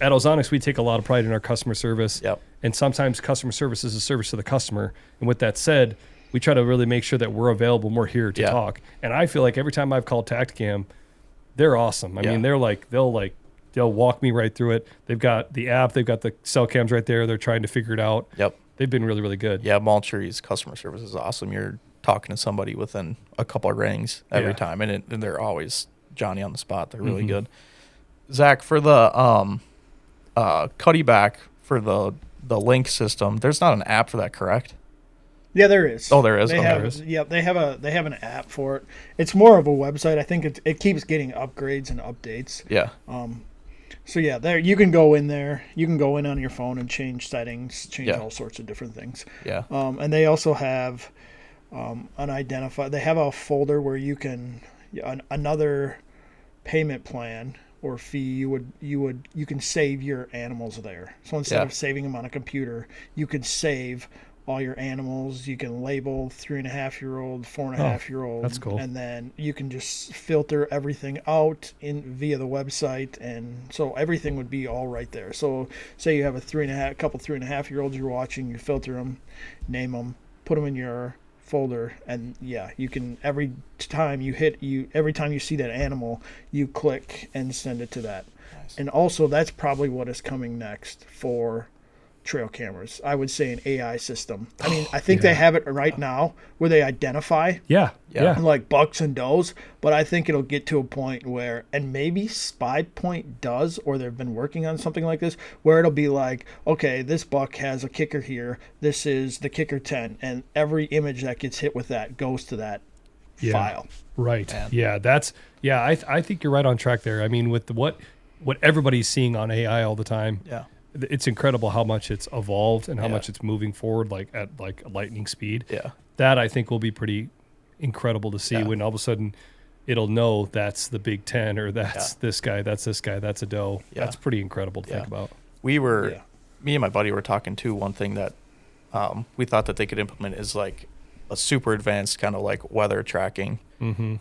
at Ozonics, we take a lot of pride in our customer service. Yep. And sometimes customer service is a service to the customer. And with that said, we try to really make sure that we're available. We're here to talk. And I feel like every time I've called Tacticam, they're awesome. I mean, they'll walk me right through it. They've got the app. They've got the cell cams right there. They're trying to figure it out. Yep. They've been really, really good. Yeah, Moultrie's customer service is awesome. You're talking to somebody within a couple of rings every time, and they're always Johnny on the spot. They're really good. Zach, for the Cuddyback for the link system, there's not an app for that, correct? Yeah, there is. Oh, there is. There is. Yep, they have an app for it. It's more of a website. I think it keeps getting upgrades and updates. Yeah. So yeah, there you can go in there. You can go in on your phone and change settings, change all sorts of different things. Yeah. And they also have They have a folder where you can another payment plan or fee. You can save your animals there. So instead of saving them on a computer, you can save all your animals. You can label 3.5-year-old, 4.5-year-old. That's cool. And then you can just filter everything out via the website, and so everything would be all right there. So say you have a 3.5-year-olds you're watching, you filter them, name them, put them in your folder, and you can every time you see that animal, you click and send it to that. Nice. And also that's probably what is coming next for trail cameras. I would say an AI system. I mean, I think they have it right now where they identify like bucks and does, but I think it'll get to a point where, and maybe Spy Point does, or they've been working on something like this, where it'll be like, okay, this buck has a kicker here, this is the kicker 10, and every image that gets hit with that goes to that file. Right. Man. Yeah, I think you're right on track there. I mean, with what everybody's seeing on AI all the time. Yeah. It's incredible how much it's evolved and how much it's moving forward, like at like lightning speed. Yeah. That I think will be pretty incredible to see when all of a sudden it'll know that's the Big 10 or that's this guy, that's a doe. Yeah. That's pretty incredible to think about. Me and my buddy were talking too. One thing that we thought that they could implement is like a super advanced kind of like weather tracking,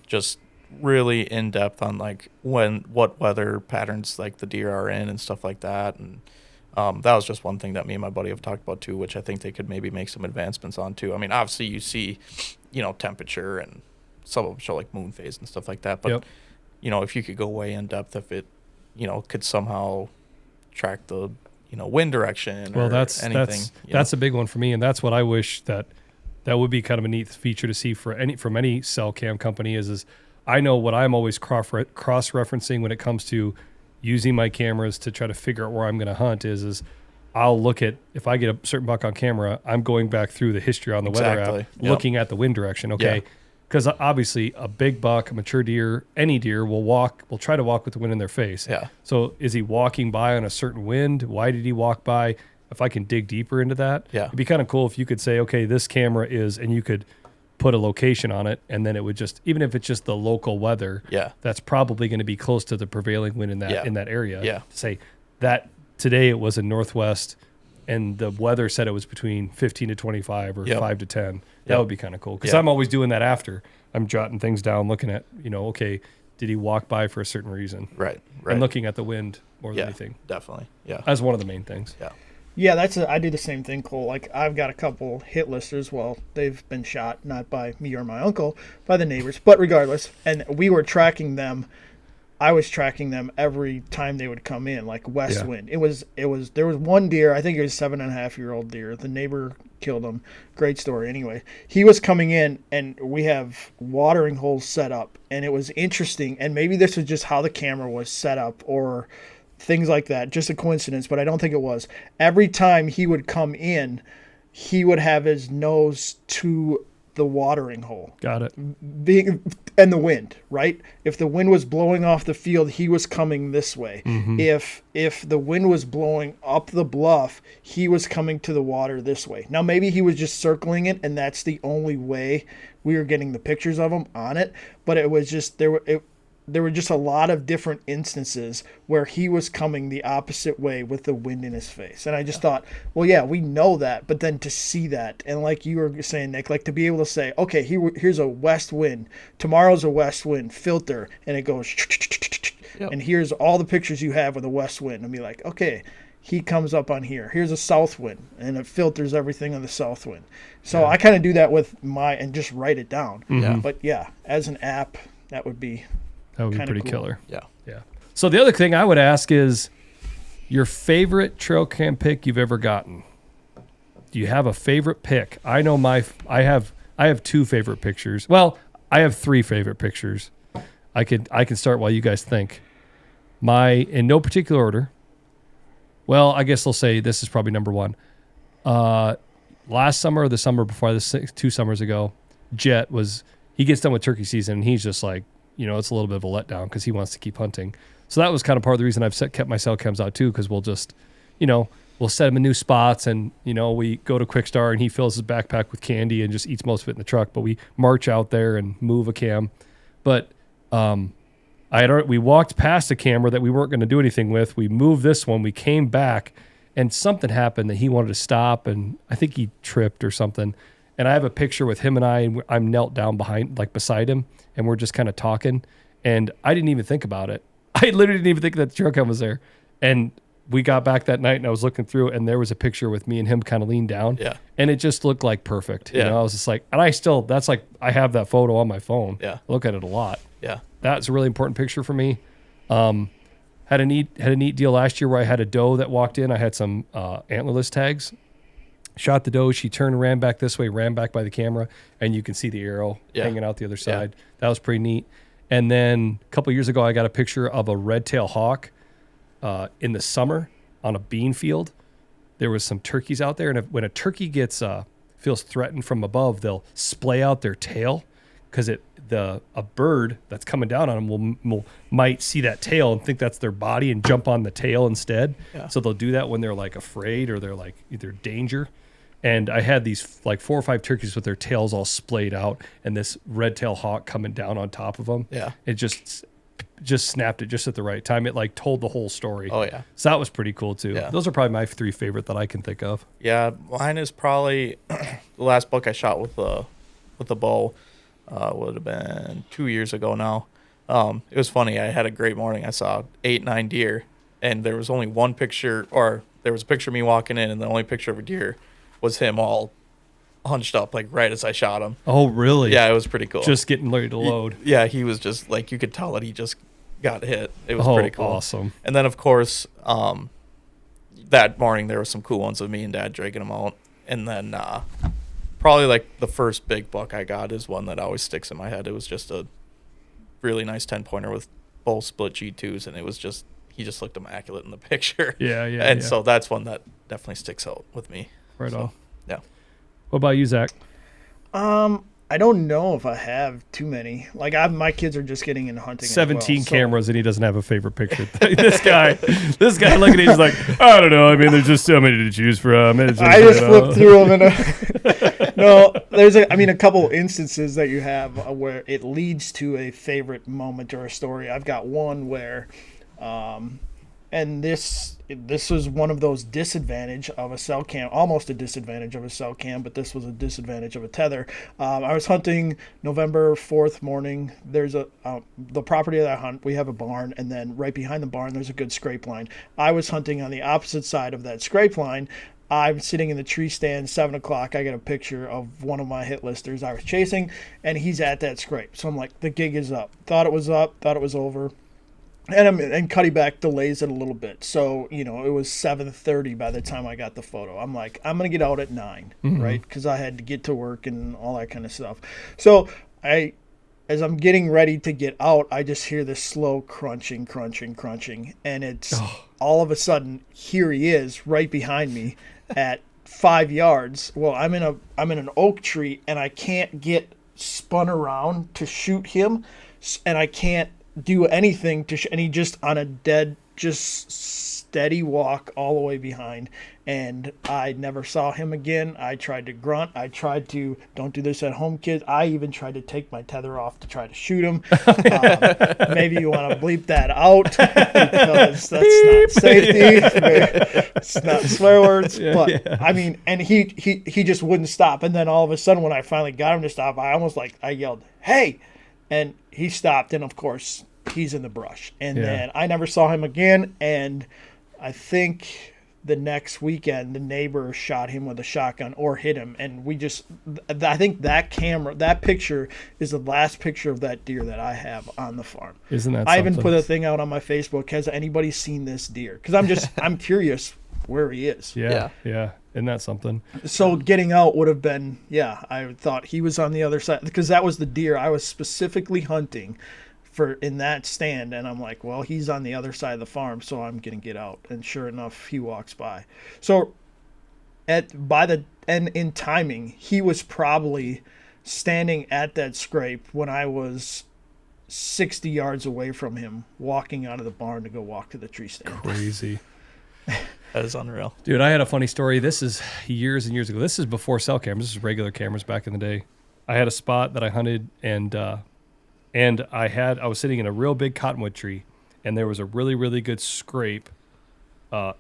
just really in depth on like what weather patterns like the deer are in and stuff like that. And that was just one thing that me and my buddy have talked about too, which I think they could maybe make some advancements on too. I mean, obviously you see, temperature, and some of them show like moon phase and stuff like that. But, if you could go way in depth, if it, could somehow track the, wind direction or anything. That's a big one for me. And that's what I wish that would be kind of a neat feature to see from any cell cam company is I know what I'm always cross-referencing when it comes to using my cameras to try to figure out where I'm going to hunt is I'll look at, if I get a certain buck on camera, I'm going back through the history on the weather app, looking at the wind direction. Okay. Because obviously a big buck, a mature deer, any deer will try to walk with the wind in their face. Yeah. So is he walking by on a certain wind? Why did he walk by? If I can dig deeper into that, it'd be kind of cool if you could say, okay, this camera is, and you could put a location on it, and then it would just, even if it's just the local weather, that's probably going to be close to the prevailing wind in that area. Yeah. Say that today it was in northwest, and the weather said it was between 15 to 25 or 5 to 10. That would be kind of cool, because I'm always doing that after. I'm jotting things down, looking at, okay, did he walk by for a certain reason? Right. And looking at the wind more than anything. Definitely. Yeah. As one of the main things. Yeah. Yeah, I do the same thing, Cole. Like, I've got a couple hit listers. Well, they've been shot, not by me or my uncle, by the neighbors. But regardless, and we were tracking them. I was tracking them every time they would come in, like west wind. There was one deer, I think it was a 7.5-year-old deer. The neighbor killed him. Great story. Anyway, he was coming in, and we have watering holes set up, and it was interesting. And maybe this was just how the camera was set up, or things like that, just a coincidence, but I don't think it was. Every time he would come in, he would have his nose to the watering hole. Got it. And the wind, right? If the wind was blowing off the field, he was coming this way. Mm-hmm. If the wind was blowing up the bluff, he was coming to the water this way. Now, maybe he was just circling it, and that's the only way we were getting the pictures of him on it, but it was just, there were just a lot of different instances where he was coming the opposite way with the wind in his face. And I just thought, well, yeah, we know that, but then to see that, and like you were saying, Nick, like to be able to say, okay, here's a west wind, tomorrow's a west wind filter, and it goes, and here's all the pictures you have with a west wind, and be like, okay, he comes up on here. Here's a south wind, and it filters everything on the south wind. So I kind of do that with and just write it down. Mm-hmm. But yeah, as an app, that would be pretty cool. killer. Yeah. So the other thing I would ask is your favorite trail cam pick you've ever gotten. Do you have a favorite pick? I know I have 2 favorite pictures. Well, I have 3 favorite pictures. I can start while you guys think. In no particular order. Well, I guess I'll say this is probably number 1. Last summer or the summer before this, 2 summers ago, Jet he gets done with turkey season, and he's just like, it's a little bit of a letdown because he wants to keep hunting. So that was kind of part of the reason I've kept my cell cams out too, because we'll just, we'll set him in new spots, and, we go to Quick Star, and he fills his backpack with candy and just eats most of it in the truck. But we march out there and move a cam. But we walked past a camera that we weren't going to do anything with. We moved this one. We came back, and something happened that he wanted to stop, and I think he tripped or something. And I have a picture with him and I'm knelt down beside him, and we're just kind of talking. And I didn't even think about it. I literally didn't even think that the trail cam was there. And we got back that night, and I was looking through, and there was a picture with me and him kind of leaned down. Yeah. And it just looked like perfect. Yeah. I was just like, and I have that photo on my phone. Yeah. I look at it a lot. Yeah. That's a really important picture for me. Had a neat deal last year where I had a doe that walked in. I had some antlerless tags. Shot the doe. She turned, ran back this way, ran back by the camera, and you can see the arrow hanging out the other side. Yeah. That was pretty neat. And then a couple of years ago, I got a picture of a red-tailed hawk in the summer on a bean field. There was some turkeys out there, and when a turkey feels threatened from above, they'll splay out their tail, because a bird that's coming down on them might see that tail and think that's their body and jump on the tail instead. Yeah. So they'll do that when they're like afraid or they're like either danger. And I had these like 4 or 5 turkeys with their tails all splayed out, and this red-tailed hawk coming down on top of them. Yeah. It just snapped it just at the right time. It like told the whole story. Oh yeah. So that was pretty cool too. Yeah. Those are probably my 3 favorite that I can think of. Yeah. Mine is probably the last buck I shot with a bow. Would have been 2 years ago now. It was funny. I had a great morning. I saw 8, 9 deer, and there was only one picture, or there was a picture of me walking in, and the only picture of a deer was him all hunched up, like right as I shot him. Oh, really? Yeah, it was pretty cool. Just getting ready to load. He was just like, you could tell that he just got hit. It was pretty cool. Awesome. And then, of course, that morning there were some cool ones of me and Dad dragging them out. And then probably like the first big buck I got is one that always sticks in my head. It was just a really nice 10-pointer with both split G2s, and it was just, he just looked immaculate in the picture. Yeah. So that's one that definitely sticks out with me. Right on. Yeah. What about you, Zach? I don't know if I have too many. Like my kids are just getting into hunting. 17 as well, cameras and he doesn't have a favorite picture. This guy looking at you, he's like, I don't know. I mean, there's just so many to choose from. I just flipped through them. No, there's a couple instances that you have where it leads to a favorite moment or a story. I've got one where, and this was one of those disadvantage of a cell cam, almost a disadvantage of a cell cam, but this was a disadvantage of a tether. I was hunting November 4th morning. There's the property that I hunt, we have a barn, and then right behind the barn there's a good scrape line. I was hunting on the opposite side of that scrape line. I'm sitting in the tree stand, 7 o'clock. I get a picture of one of my hit listers I was chasing, and he's at that scrape. So I'm like, the gig is up. Thought it was over. And Cuddy back delays it a little bit. So, it was 7:30 by the time I got the photo. I'm like, I'm going to get out at 9, right? Because I had to get to work and all that kind of stuff. So as I'm getting ready to get out, I just hear this slow crunching. And it's all of a sudden, here he is right behind me at 5 yards. Well, I'm in an oak tree and I can't get spun around to shoot him. And I can't do anything and he just on a dead, just steady walk all the way behind, and I never saw him again. I tried to grunt. I tried to, don't do this at home, kids. I even tried to take my tether off to try to shoot him. Maybe you want to bleep that out because that's not safety. It's not swear words. But I mean, and he just wouldn't stop. And then all of a sudden, when I finally got him to stop, I yelled, "Hey!" And he stopped, and of course, he's in the brush. And then I never saw him again, and I think the next weekend, the neighbor shot him with a shotgun or hit him, and I think that picture is the last picture of that deer that I have on the farm. Isn't that I something? even put a thing out on my Facebook, has anybody seen this deer? Because I'm curious where he is. Yeah. Isn't that something? So getting out would have been, I thought he was on the other side, because that was the deer I was specifically hunting for in that stand, and I'm like, well, he's on the other side of the farm, so I'm gonna get out. And sure enough, he walks by. So in timing, he was probably standing at that scrape when I was 60 yards away from him, walking out of the barn to go walk to the tree stand. Crazy. That is unreal. Dude, I had a funny story. This is years and years ago. This is before cell cameras. This is regular cameras back in the day. I had a spot that I hunted, and I was sitting in a real big cottonwood tree, and there was a really, really good scrape,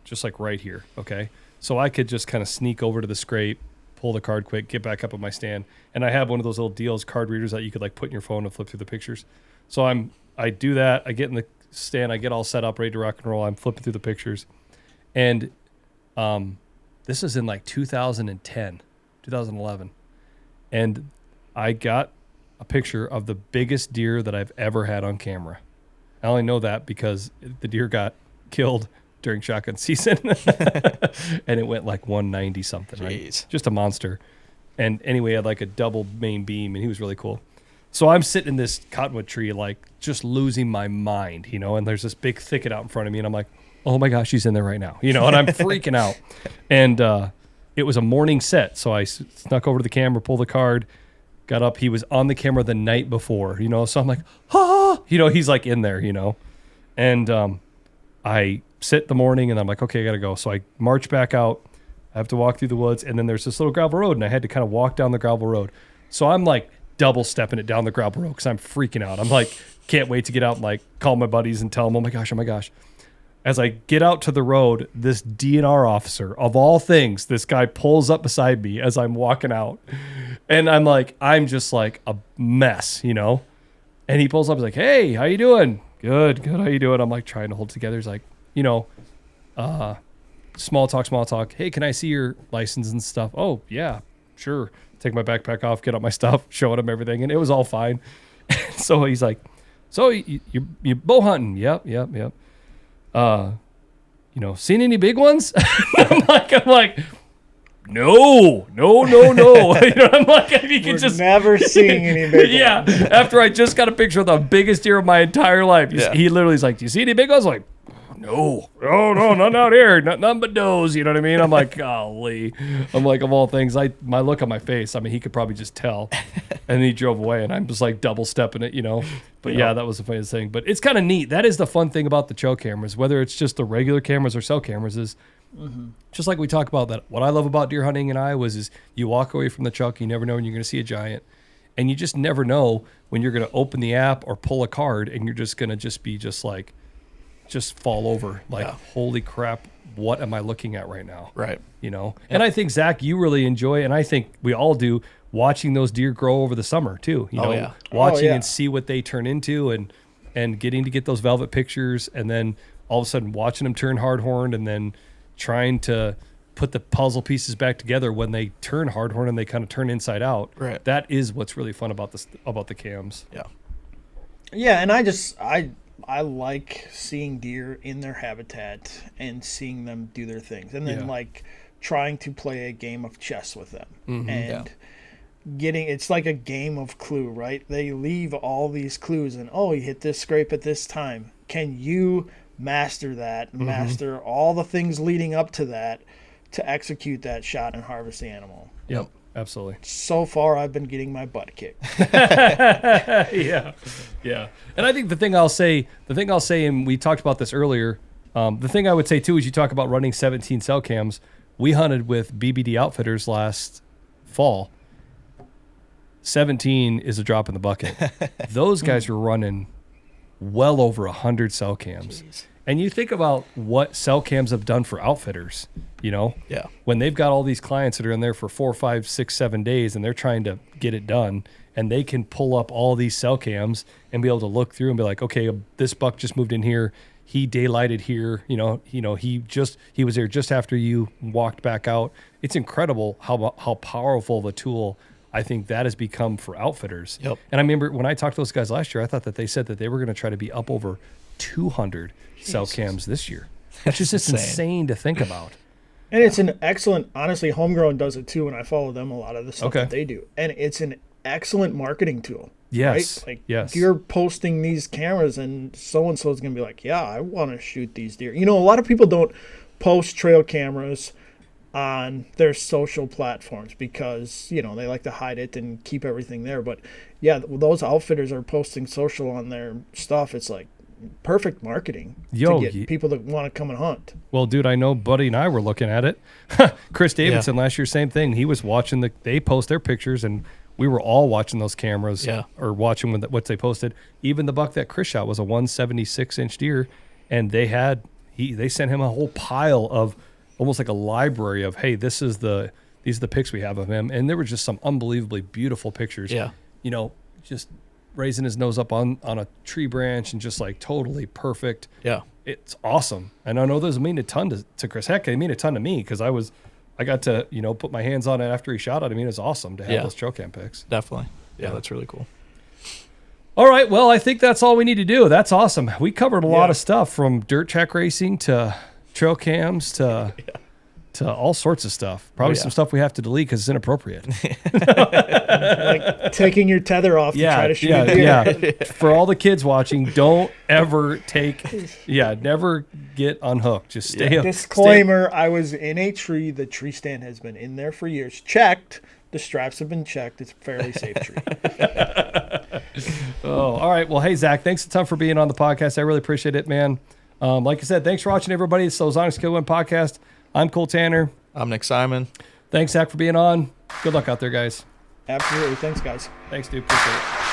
just like right here, okay? So I could just kind of sneak over to the scrape, pull the card quick, get back up at my stand, and I have one of those little deals, card readers that you could like put in your phone and flip through the pictures. So I do that. I get in the stand. I get all set up, ready to rock and roll. I'm flipping through the pictures. And this is in like 2010, 2011. And I got a picture of the biggest deer that I've ever had on camera. I only know that because the deer got killed during shotgun season. And it went like 190 something, right? Just a monster. And anyway, I had like a double main beam, and he was really cool. So I'm sitting in this cottonwood tree, like just losing my mind, and there's this big thicket out in front of me, and I'm like, oh my gosh, he's in there right now, and I'm freaking out. And it was a morning set, so I snuck over to the camera, pulled the card, got up. He was on the camera the night before, so I'm like, he's like in there, and I sit the morning, and I'm like, okay, I gotta go. So I march back out. I have to walk through the woods, and then there's this little gravel road, and I had to kind of walk down the gravel road. So I'm like double stepping it down the gravel road because I'm freaking out. I'm like, can't wait to get out and like call my buddies and tell them, oh my gosh. As I get out to the road, this DNR officer, of all things, this guy pulls up beside me as I'm walking out. And I'm just like a mess, And he pulls up, he's like, hey, how you doing? Good, how you doing? I'm like trying to hold it together. He's like, small talk. Hey, can I see your license and stuff? Oh, yeah, sure. Take my backpack off, get out my stuff, showing him everything. And it was all fine. So he's like, so you bow hunting? Yep. Seen any big ones? I'm like, no. I'm like, if you could just never seeing any big ones. After I just got a picture of the biggest deer of my entire life, he literally is like, do you see any big ones? I'm like, no, not out here. Nothing but does. You know what I mean? I'm like, golly. I'm like, of all things, my look on my face, I mean, he could probably just tell. And he drove away, and I'm just like double stepping it, But yeah, that was the funniest thing. But it's kind of neat. That is the fun thing about the trail cameras, whether it's just the regular cameras or cell cameras, is just like we talk about that. What I love about deer hunting in Iowa is you walk away from the truck, you never know when you're going to see a giant. And you just never know when you're going to open the app or pull a card and you're just going to just fall over. Like, holy crap, what am I looking at right now? Right. And I think, Zach, you really enjoy, and I think we all do, watching those deer grow over the summer too. Watching and see what they turn into and getting to get those velvet pictures, and then all of a sudden watching them turn hard-horned, and then trying to put the puzzle pieces back together when they turn hard-horned and they kind of turn inside out. Right. That is what's really fun about the cams. Yeah. Yeah, and I like seeing deer in their habitat and seeing them do their things, and then like trying to play a game of chess with them and it's like a game of Clue, right? They leave all these clues, and you hit this scrape at this time. Can you master that? Master all the things leading up to that to execute that shot and harvest the animal. Yep, absolutely. So far, I've been getting my butt kicked. Yeah. And I think the thing I'll say, and we talked about this earlier, the thing I would say too is you talk about running 17 cell cams. We hunted with BBD Outfitters last fall. 17 is a drop in the bucket. Those guys were running well over 100 cell cams. Jeez. And you think about what cell cams have done for outfitters, when they've got all these clients that are in there for 4, 5, 6, 7 days and they're trying to get it done, and they can pull up all these cell cams and be able to look through and be like, okay, this buck just moved in here. He daylighted here. He was there just after you walked back out. It's incredible how powerful of a tool I think that has become for outfitters. Yep. And I remember when I talked to those guys last year, I thought that they said that they were going to try to be up over 200 cell cams this year, which is just insane to think about. And it's an excellent, honestly, Homegrown does it too, and I follow them a lot of the stuff that they do. And it's an excellent marketing tool. Yes. Right? Like, yes. You're posting these cameras, and so-and-so is going to be like, yeah, I want to shoot these deer. A lot of people don't post trail cameras on their social platforms because, they like to hide it and keep everything there. But, yeah, those outfitters are posting social on their stuff. It's like perfect marketing to get people that want to come and hunt. Well, dude, I know Buddy and I were looking at it. Chris Davidson last year, same thing. He was watching they post their pictures, and we were all watching those cameras or watching what they posted. Even the buck that Chris shot was a 176-inch deer, and they sent him a whole pile of almost like a library of, hey, these are the pics we have of him. And there were just some unbelievably beautiful pictures. Yeah. Just raising his nose up on a tree branch and just like totally perfect. Yeah. It's awesome. And I know those mean a ton to Chris. Heck, they mean a ton to me because I got to, put my hands on it after he shot it. I mean, it's awesome to have those trail cam pics. Definitely. Yeah, that's really cool. All right. Well, I think that's all we need to do. That's awesome. We covered a lot of stuff, from dirt track racing to trail cams to all sorts of stuff. Probably some stuff we have to delete because it's inappropriate. Like taking your tether off to try to shoot a deer. Yeah. For all the kids watching, don't ever never get unhooked. Just stay up. Disclaimer, I was in a tree. The tree stand has been in there for years. Checked. The straps have been checked. It's a fairly safe tree. All right. Well, hey, Zach, thanks a ton for being on the podcast. I really appreciate it, man. Like I said, thanks for watching, everybody. It's the Ozonics Killerwinds podcast. I'm Cole Tanner. I'm Nick Simon. Thanks, Zach, for being on. Good luck out there, guys. Absolutely. Thanks, guys. Thanks, dude. Appreciate it.